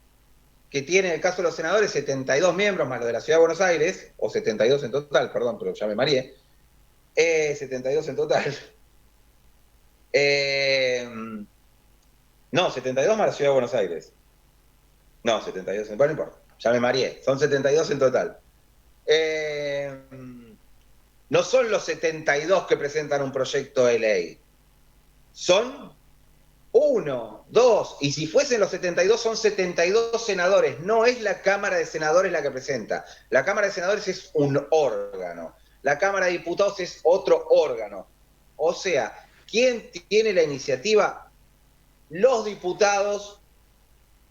que tiene, en el caso de los senadores, 72 miembros, más los de la Ciudad de Buenos Aires, o 72 en total, perdón, pero ya me mareé, 72 en total. No, 72 más la Ciudad de Buenos Aires. No, 72, bueno, no importa, ya me mareé, son 72 en total. No son los 72 que presentan un proyecto de ley, son 1, 2, y si fuesen los 72 son 72 senadores, no es la Cámara de Senadores la que presenta. La Cámara de Senadores es un órgano, la Cámara de Diputados es otro órgano. O sea, ¿quién tiene la iniciativa? Los diputados,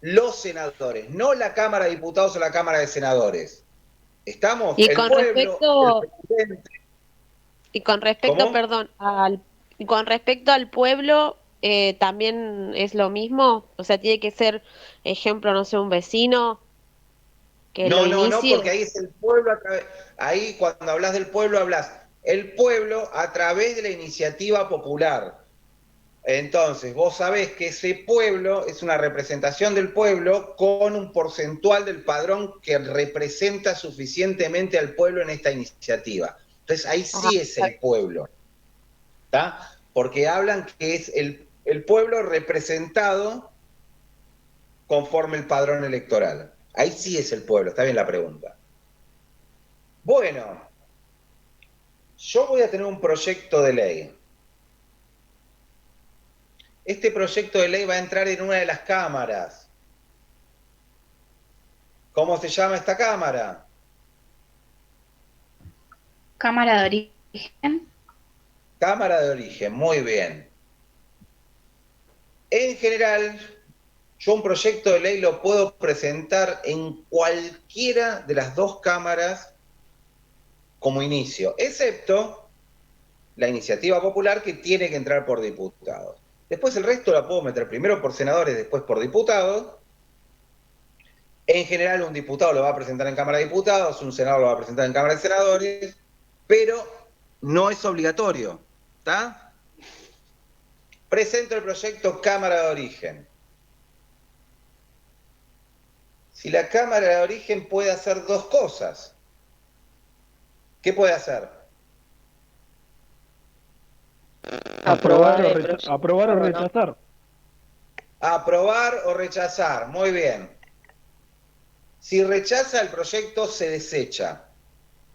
los senadores, no la Cámara de Diputados o la Cámara de Senadores. ¿Estamos? Y El con pueblo, respecto, el presidente. y con respecto, ¿Cómo? perdón, y con respecto al pueblo, también es lo mismo. O sea, tiene que ser, ejemplo, no sé, un vecino que lo No, inicie. porque ahí es el pueblo, ahí cuando hablas del pueblo hablas el pueblo a través de la iniciativa popular. Entonces, vos sabés que ese pueblo es una representación del pueblo con un porcentual del padrón que representa suficientemente al pueblo en esta iniciativa. Entonces, ahí sí es el pueblo, ¿está? Porque hablan que es el pueblo representado conforme el padrón electoral. Ahí sí es el pueblo, está bien la pregunta. Bueno, yo voy a tener un proyecto de ley. Este proyecto de ley va a entrar en una de las cámaras. ¿Cómo se llama esta cámara? Cámara de origen. Cámara de origen, muy bien. En general, yo un proyecto de ley lo puedo presentar en cualquiera de las dos cámaras como inicio, excepto la iniciativa popular que tiene que entrar por diputados. Después el resto la puedo meter primero por senadores, después por diputados. En general un diputado lo va a presentar en Cámara de Diputados, un senador lo va a presentar en Cámara de Senadores, pero no es obligatorio, ¿está? Presento el proyecto Cámara de Origen. Si la Cámara de Origen puede hacer dos cosas, ¿qué puede hacer? Aprobar o rechazar. Aprobar o rechazar, muy bien. Si rechaza el proyecto, se desecha.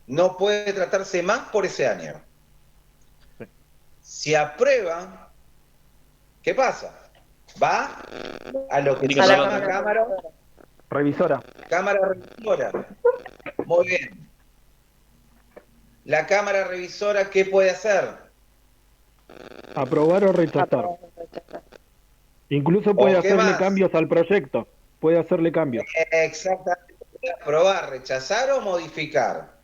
No puede tratarse más por ese año. Si aprueba, ¿qué pasa? Va a lo que se llama Cámara Revisora. Revisora. Muy bien. La Cámara Revisora, ¿qué puede hacer? Aprobar o rechazar. Incluso puede ¿O qué hacerle más? cambios al proyecto. Puede hacerle cambios. Exactamente. Aprobar, rechazar o modificar.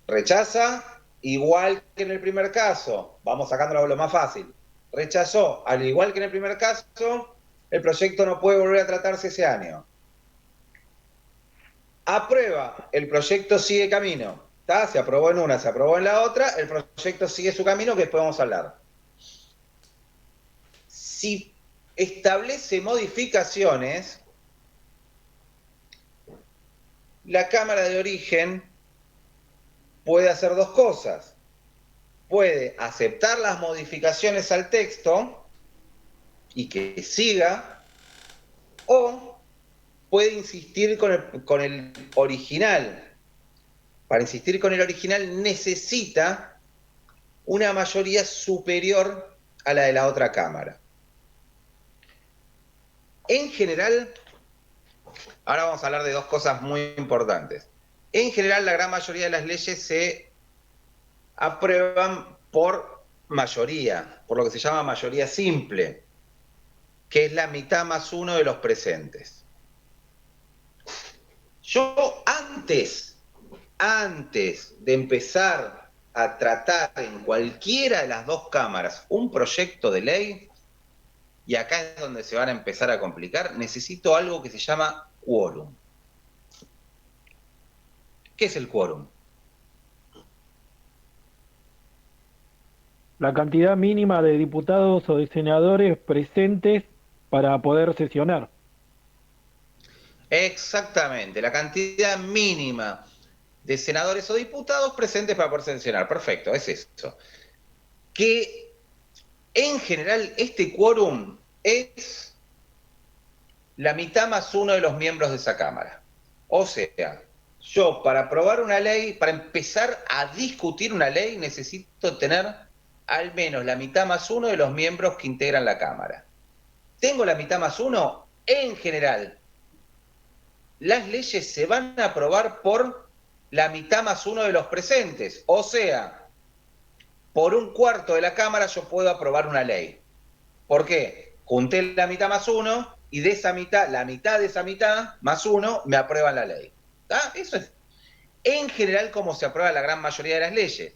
Rechaza, igual que en el primer caso. Vamos sacándolo lo más fácil. Rechazó, al igual que en el primer caso, el proyecto no puede volver a tratarse ese año. Aprueba, el proyecto sigue camino. ¿Está? Se aprobó en una, se aprobó en la otra, el proyecto sigue su camino, que después vamos a hablar. Si establece modificaciones, la Cámara de Origen puede hacer dos cosas. Puede aceptar las modificaciones al texto y que siga, o puede insistir con el original. para insistir con el original, necesita una mayoría superior a la de la otra Cámara. En general, ahora vamos a hablar de dos cosas muy importantes. En general, la gran mayoría de las leyes se aprueban por mayoría, por lo que se llama mayoría simple, que es la mitad más uno de los presentes. Yo antes de empezar a tratar en cualquiera de las dos cámaras un proyecto de ley, y acá es donde se van a empezar a complicar, necesito algo que se llama quórum. ¿Qué es el quórum? La cantidad mínima de diputados o de senadores presentes para poder sesionar. Exactamente, la cantidad mínima de senadores o diputados presentes para poder sesionar. Perfecto, es eso. Que en general este quórum es la mitad más uno de los miembros de esa Cámara. O sea, yo para aprobar una ley, para empezar a discutir una ley, necesito tener al menos la mitad más uno de los miembros que integran la Cámara. ¿Tengo la mitad más uno? En general, las leyes se van a aprobar por la mitad más uno de los presentes. O sea, por un cuarto de la Cámara yo puedo aprobar una ley. ¿Por qué? Junté la mitad más uno y de esa mitad, la mitad de esa mitad más uno, me aprueban la ley. ¿Está? Eso es en general como se aprueba la gran mayoría de las leyes.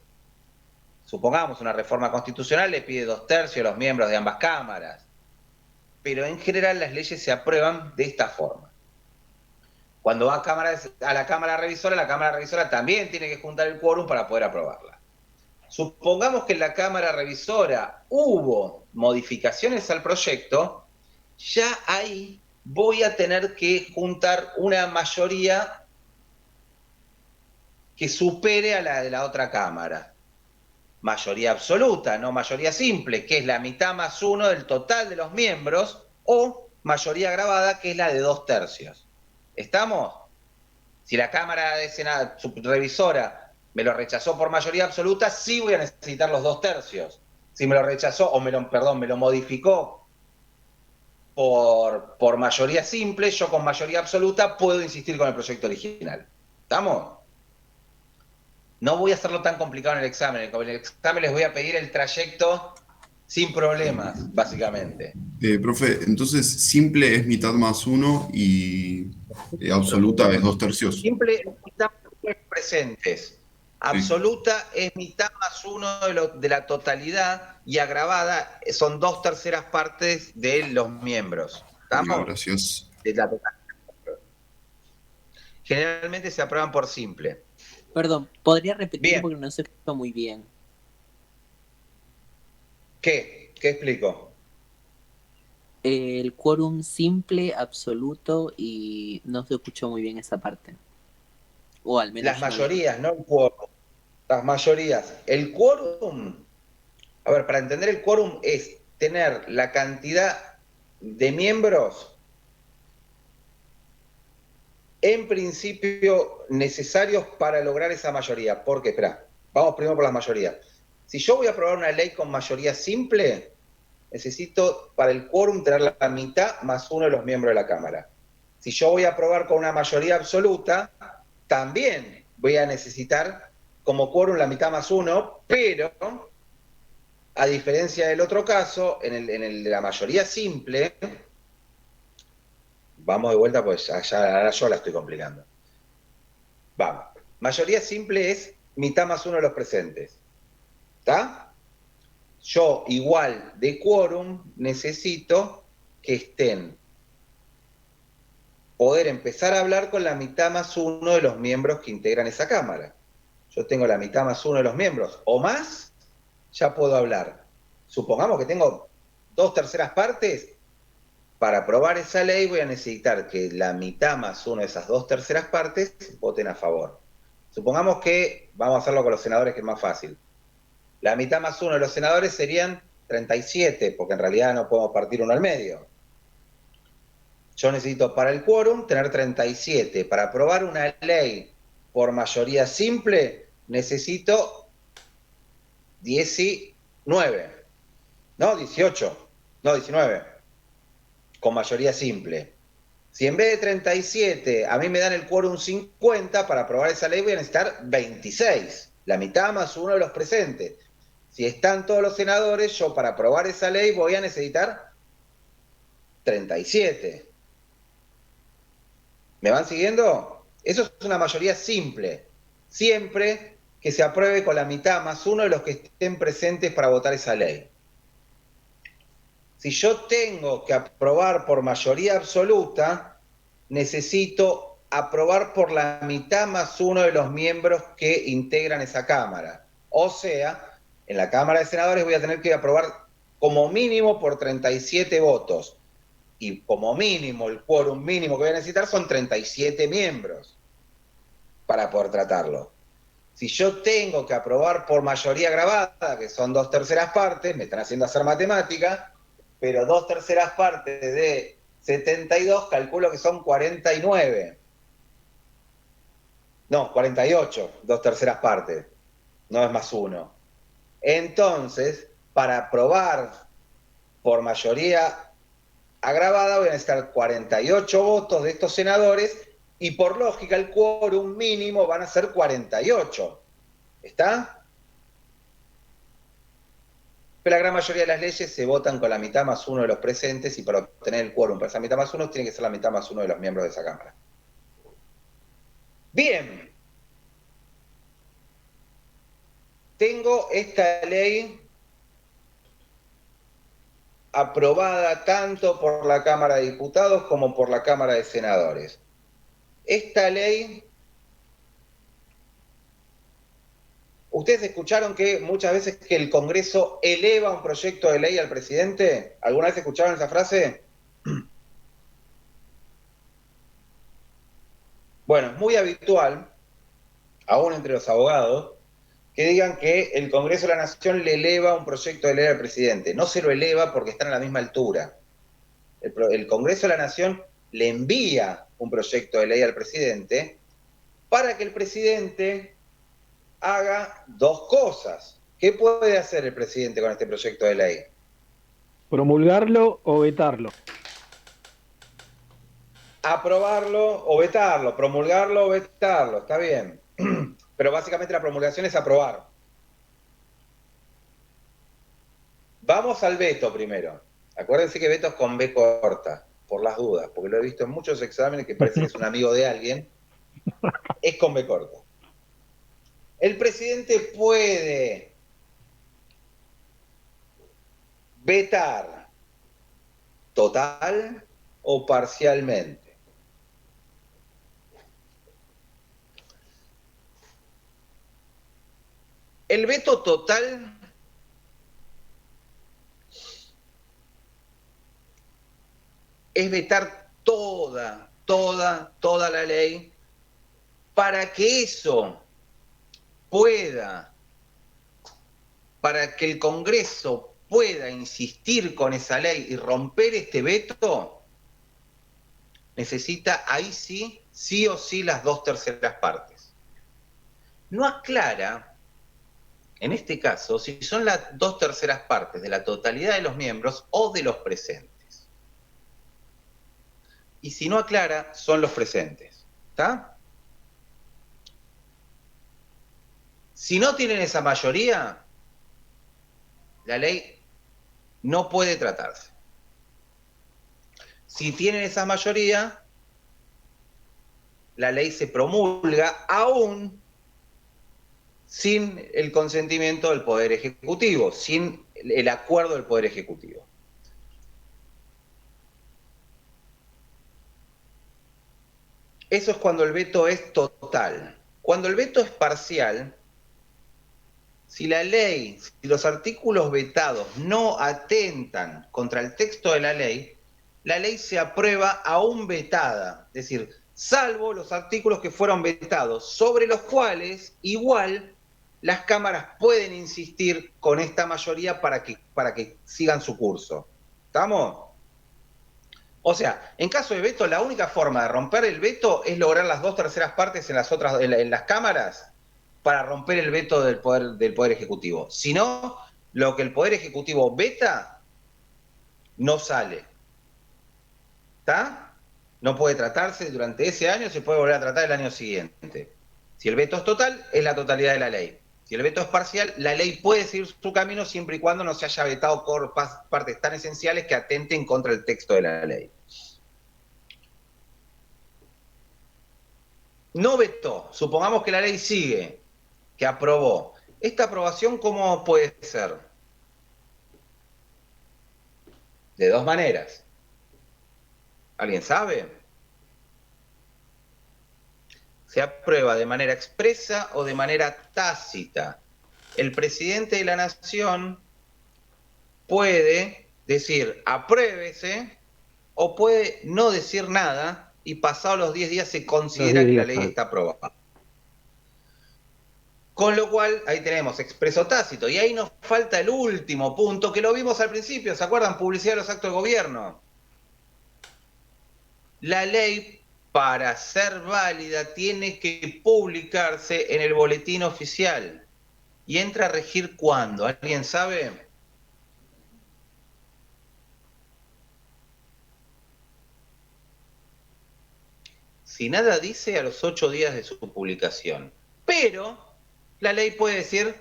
Supongamos una reforma constitucional le pide 2/3 de los miembros de ambas cámaras. Pero en general las leyes se aprueban de esta forma. Cuando va a la Cámara Revisora también tiene que juntar el quórum para poder aprobarla. Supongamos que en la Cámara Revisora hubo modificaciones al proyecto, ya ahí voy a tener que juntar una mayoría que supere a la de la otra Cámara. Mayoría absoluta, no mayoría simple, que es la mitad más uno del total de los miembros, o mayoría agravada, que es la de 2/3. ¿Estamos? Si la Cámara de Senado, su revisora, me lo rechazó por mayoría absoluta, sí voy a necesitar los 2/3. Si me lo rechazó, o me lo modificó por mayoría simple, yo con mayoría absoluta puedo insistir con el proyecto original. ¿Estamos? No voy a hacerlo tan complicado en el examen. En el examen les voy a pedir el trayecto sin problemas, básicamente. Profe, entonces simple es mitad más uno y absoluta es 2/3. Simple es mitad más uno de los presentes. Absoluta es mitad más uno de la totalidad y agravada son 2/3 partes de los miembros. ¿Estamos? Gracias. De la totalidad. Generalmente se aprueban por simple. Perdón, ¿podría repetir Bien. porque no se escuchó muy bien? ¿Qué? ¿Qué explico? El quórum simple, absoluto y no se escuchó muy bien esa parte. O al menos Las mayorías, no el quórum. Las mayorías. El quórum, a ver, para entender el quórum es tener la cantidad de miembros en principio necesarios para lograr esa mayoría. ¿Por qué? Espera, vamos primero por las mayorías. Si yo voy a aprobar una ley con mayoría simple, necesito para el quórum tener la mitad más uno de los miembros de la Cámara. Si yo voy a aprobar con una mayoría absoluta, también voy a necesitar como quórum la mitad más uno, pero a diferencia del otro caso, en el de la mayoría simple, vamos de vuelta pues ahora yo la estoy complicando. Vamos. Mayoría simple es mitad más uno de los presentes. ¿Está? Yo, igual de quórum, necesito que estén, poder empezar a hablar con la mitad más uno de los miembros que integran esa Cámara. Yo tengo la mitad más uno de los miembros, o más, ya puedo hablar. Supongamos que tengo 2/3 partes, para aprobar esa ley voy a necesitar que la mitad más uno de esas 2/3 partes voten a favor. Supongamos que, vamos a hacerlo con los senadores que es más fácil, la mitad más uno de los senadores serían 37, porque en realidad no podemos partir uno al medio. Yo necesito para el quórum tener 37. Para aprobar una ley por mayoría simple, necesito 19, no, 18, no, 19, con mayoría simple. Si en vez de 37 a mí me dan el quórum 50 para aprobar esa ley, voy a necesitar 26, la mitad más uno de los presentes. Si están todos los senadores, yo para aprobar esa ley voy a necesitar 37. ¿Me van siguiendo? Eso es una mayoría simple. Siempre que se apruebe con la mitad más uno de los que estén presentes para votar esa ley. Si yo tengo que aprobar por mayoría absoluta, necesito aprobar por la mitad más uno de los miembros que integran esa Cámara. O sea, en la Cámara de Senadores voy a tener que aprobar como mínimo por 37 votos. Y como mínimo, el quórum mínimo que voy a necesitar son 37 miembros para poder tratarlo. Si yo tengo que aprobar por mayoría agravada, que son 2/3 partes, me están haciendo hacer matemática, pero 2/3 partes de 72, calculo que son 49. No, 48, 2/3 partes. No es más uno. Entonces, para aprobar por mayoría agravada voy a necesitar 48 votos de estos senadores y por lógica el quórum mínimo van a ser 48. ¿Está? Pero la gran mayoría de las leyes se votan con la mitad más uno de los presentes y para obtener el quórum para esa mitad más uno tiene que ser la mitad más uno de los miembros de esa Cámara. Bien. Tengo esta ley aprobada tanto por la Cámara de Diputados como por la Cámara de Senadores. Esta ley, ¿ustedes escucharon que muchas veces que el Congreso eleva un proyecto de ley al presidente? ¿Alguna vez escucharon esa frase? Bueno, es muy habitual, aún entre los abogados, que digan que el Congreso de la Nación le eleva un proyecto de ley al presidente. No se lo eleva porque están a la misma altura. El Congreso de la Nación le envía un proyecto de ley al presidente para que el presidente haga dos cosas. ¿Qué puede hacer el presidente con este proyecto de ley? ¿Promulgarlo o vetarlo? Aprobarlo o vetarlo, promulgarlo o vetarlo, está bien. Pero básicamente la promulgación es aprobar. Vamos al veto primero. Acuérdense que veto es con B corta, por las dudas, porque lo he visto en muchos exámenes que parece que es un amigo de alguien. Es con B corta. El presidente puede vetar total o parcialmente. El veto total es vetar toda la ley para que eso pueda, para que el Congreso pueda insistir con esa ley y romper este veto, necesita ahí sí o sí las 2/3 partes. No aclara, en este caso, si son las 2/3 partes de la totalidad de los miembros o de los presentes. Y si no aclara, son los presentes. ¿Está? Si no tienen esa mayoría, la ley no puede tratarse. Si tienen esa mayoría, la ley se promulga aún sin el consentimiento del Poder Ejecutivo, sin el acuerdo del Poder Ejecutivo. Eso es cuando el veto es total. Cuando el veto es parcial, si la ley, si los artículos vetados no atentan contra el texto de la ley se aprueba aún vetada, es decir, salvo los artículos que fueron vetados, sobre los cuales igual las cámaras pueden insistir con esta mayoría para que sigan su curso. ¿Estamos? O sea, en caso de veto, la única forma de romper el veto es lograr las 2/3 partes en las cámaras para romper el veto del poder Ejecutivo. Si no, lo que el Poder Ejecutivo veta no sale. ¿Está? No puede tratarse durante ese año, se puede volver a tratar el año siguiente. Si el veto es total, es la totalidad de la ley. Si el veto es parcial, la ley puede seguir su camino siempre y cuando no se haya vetado partes tan esenciales que atenten contra el texto de la ley. No vetó, supongamos que la ley sigue, que aprobó. ¿Esta aprobación cómo puede ser? De dos maneras. ¿Alguien sabe? Se aprueba de manera expresa o de manera tácita. El presidente de la Nación puede decir apruébese o puede no decir nada y pasados los 10 días se considera que la ley está aprobada. Con lo cual, ahí tenemos expreso tácito. Y ahí nos falta el último punto, que lo vimos al principio, ¿se acuerdan? Publicidad de los actos de gobierno. La ley, para ser válida, tiene que publicarse en el boletín oficial. ¿Y entra a regir cuándo? ¿Alguien sabe? Si nada dice, a los 8 días de su publicación. Pero la ley puede decir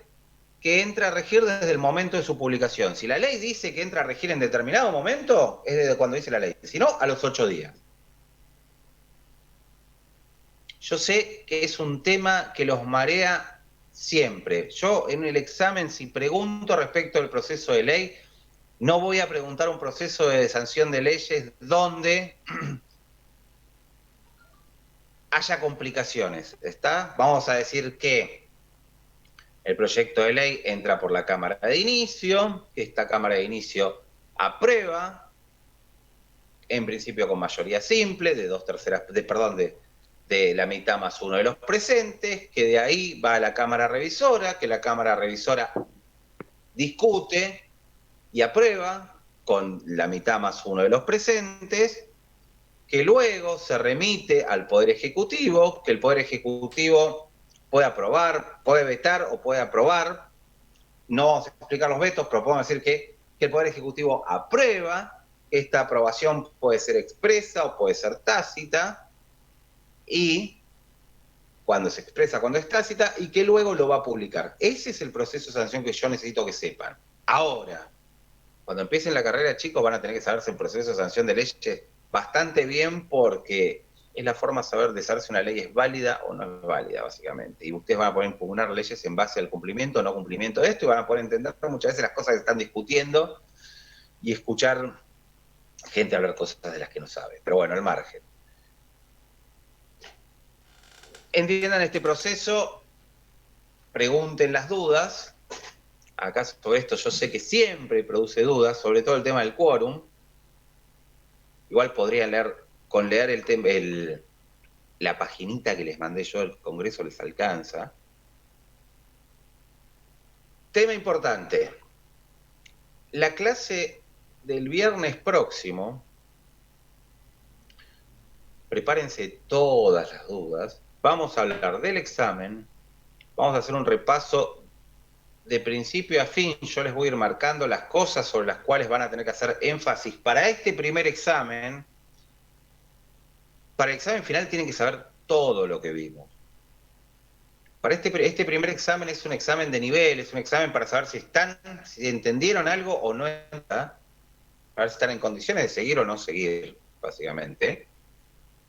que entra a regir desde el momento de su publicación. Si la ley dice que entra a regir en determinado momento, es desde cuando dice la ley. Si no, a los 8 días. Yo sé que es un tema que los marea siempre. Yo en el examen, si pregunto respecto al proceso de ley, no voy a preguntar un proceso de sanción de leyes donde haya complicaciones, ¿está? Vamos a decir que el proyecto de ley entra por la Cámara de Inicio, esta Cámara de Inicio aprueba, en principio con mayoría simple, de 2/3, de la mitad más uno de los presentes, que de ahí va a la Cámara Revisora, que la Cámara Revisora discute y aprueba con la mitad más uno de los presentes, que luego se remite al Poder Ejecutivo, que el Poder Ejecutivo puede aprobar, puede vetar o puede aprobar. No vamos a explicar los vetos, pero podemos decir que el Poder Ejecutivo aprueba. Esta aprobación puede ser expresa o puede ser tácita, y cuando se expresa, cuando es tácita, y que luego lo va a publicar. Ese es el proceso de sanción que yo necesito que sepan. Ahora, cuando empiecen la carrera, chicos, van a tener que saberse el proceso de sanción de leyes bastante bien, porque es la forma de saber de saber si una ley es válida o no es válida, básicamente. Y ustedes van a poder impugnar leyes en base al cumplimiento o no cumplimiento de esto, y van a poder entender muchas veces las cosas que están discutiendo y escuchar gente hablar cosas de las que no sabe. Pero bueno, al margen. Entiendan este proceso, pregunten las dudas. Acá sobre esto yo sé que siempre produce dudas, sobre todo el tema del quórum. Igual podrían leer, con leer la paginita que les mandé yo al Congreso les alcanza. Tema importante. La clase del viernes próximo, prepárense todas las dudas. Vamos a hablar del examen, vamos a hacer un repaso de principio a fin. Yo les voy a ir marcando las cosas sobre las cuales van a tener que hacer énfasis para este primer examen. Para el examen final tienen que saber todo lo que vimos. Para este primer examen es un examen de nivel, es un examen para saber si entendieron algo o no, para ver si están en condiciones de seguir o no seguir, básicamente.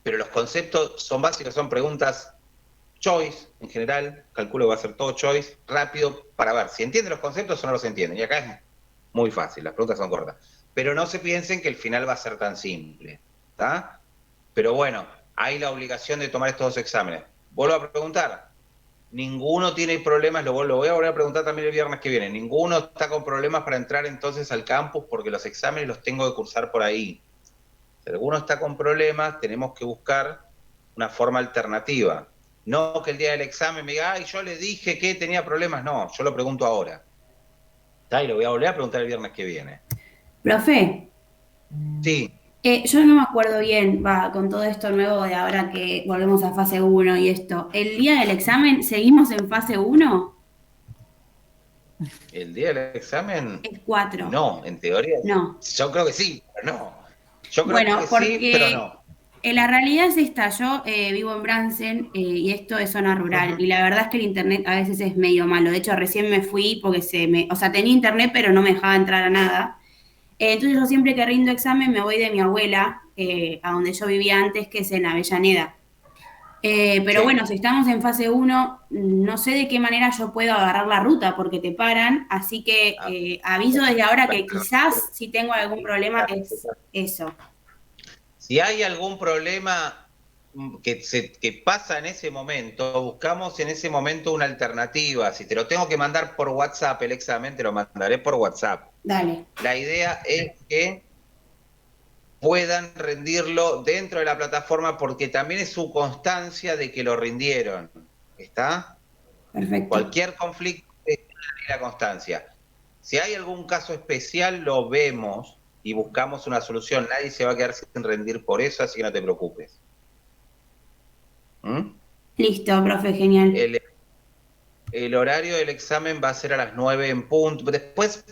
Pero los conceptos son básicos, son preguntas choice en general, calculo que va a ser todo choice, rápido, para ver si entienden los conceptos o no los entienden. Y acá es muy fácil, las preguntas son cortas. Pero no se piensen que el final va a ser tan simple, ¿está? Pero bueno, hay la obligación de tomar estos dos exámenes. Vuelvo a preguntar, ninguno tiene problemas, lo voy a volver a preguntar también el viernes que viene, ninguno está con problemas para entrar entonces al campus porque los exámenes los tengo que cursar por ahí. Si alguno está con problemas, tenemos que buscar una forma alternativa. No que el día del examen me diga, ay, yo le dije que tenía problemas. No, yo lo pregunto ahora. ¿Está? Y lo voy a volver a preguntar el viernes que viene. Profe. Sí. Yo no me acuerdo bien, con todo esto nuevo de ahora que volvemos a fase 1 y esto. ¿El día del examen seguimos en fase 1? ¿El día del examen? Es 4. No, en teoría. No. Yo creo que sí, pero no. Yo creo Bueno, que porque sí, pero no. la realidad es esta, yo vivo en Bransen y esto es zona rural y la verdad es que el internet a veces es medio malo. De hecho, recién me fui porque o sea, tenía internet pero no me dejaba entrar a nada. Entonces yo siempre que rindo examen me voy de mi abuela, a donde yo vivía antes, que es en Avellaneda. Pero Sí. bueno, si estamos en fase 1, no sé de qué manera yo puedo agarrar la ruta porque te paran, así que aviso desde ahora que quizás si tengo algún problema es eso. Si hay algún problema que pasa en ese momento, buscamos en ese momento una alternativa. Si te lo tengo que mandar por WhatsApp el examen, te lo mandaré por WhatsApp. Dale. La idea es que puedan rendirlo dentro de la plataforma porque también es su constancia de que lo rindieron. ¿Está? Perfecto. Cualquier conflicto es la constancia. Si hay algún caso especial, lo vemos y buscamos una solución. Nadie se va a quedar sin rendir por eso, así que no te preocupes. ¿Mm? Listo, profe, genial. El horario del examen va a ser a las 9 en punto. Después,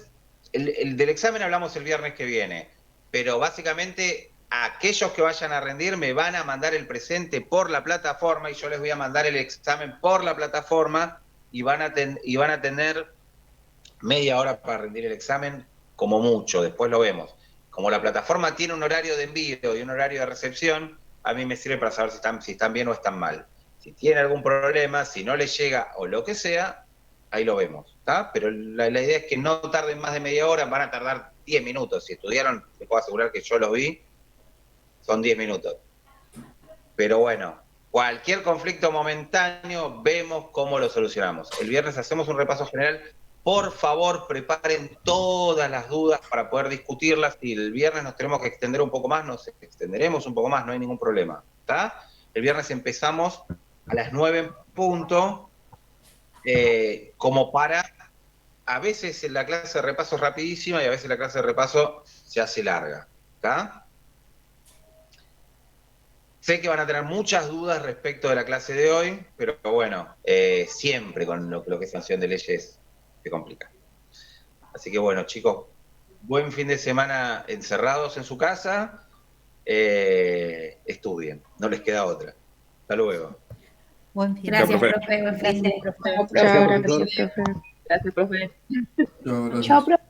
el del examen hablamos el viernes que viene, pero básicamente aquellos que vayan a rendir me van a mandar el presente por la plataforma y yo les voy a mandar el examen por la plataforma y van a tener media hora para rendir el examen como mucho, después lo vemos. Como la plataforma tiene un horario de envío y un horario de recepción, a mí me sirve para saber si están bien o están mal. Si tiene algún problema, si no les llega o lo que sea, ahí lo vemos, ¿está? Pero la idea es que no tarden más de media hora, van a tardar 10 minutos. Si estudiaron, te puedo asegurar que yo los vi, son 10 minutos. Pero bueno, cualquier conflicto momentáneo, vemos cómo lo solucionamos. El viernes hacemos un repaso general. Por favor, preparen todas las dudas para poder discutirlas. Si el viernes nos tenemos que extender un poco más, nos extenderemos un poco más, no hay ningún problema, ¿está? El viernes empezamos a las 9 en punto, como para... A veces la clase de repaso es rapidísima y a veces la clase de repaso se hace larga, ¿está? Sé que van a tener muchas dudas respecto de la clase de hoy, pero bueno, siempre con lo que es sanción de leyes se complica. Así que bueno, chicos, buen fin de semana encerrados en su casa, estudien, no les queda otra. Hasta luego. Buen fin. Gracias, profe. profe. Buen fin de... Gracias, profe. Gracias, Gracias, profesor. profe. Gracias, profe. Chao, gracias. Chao, profe.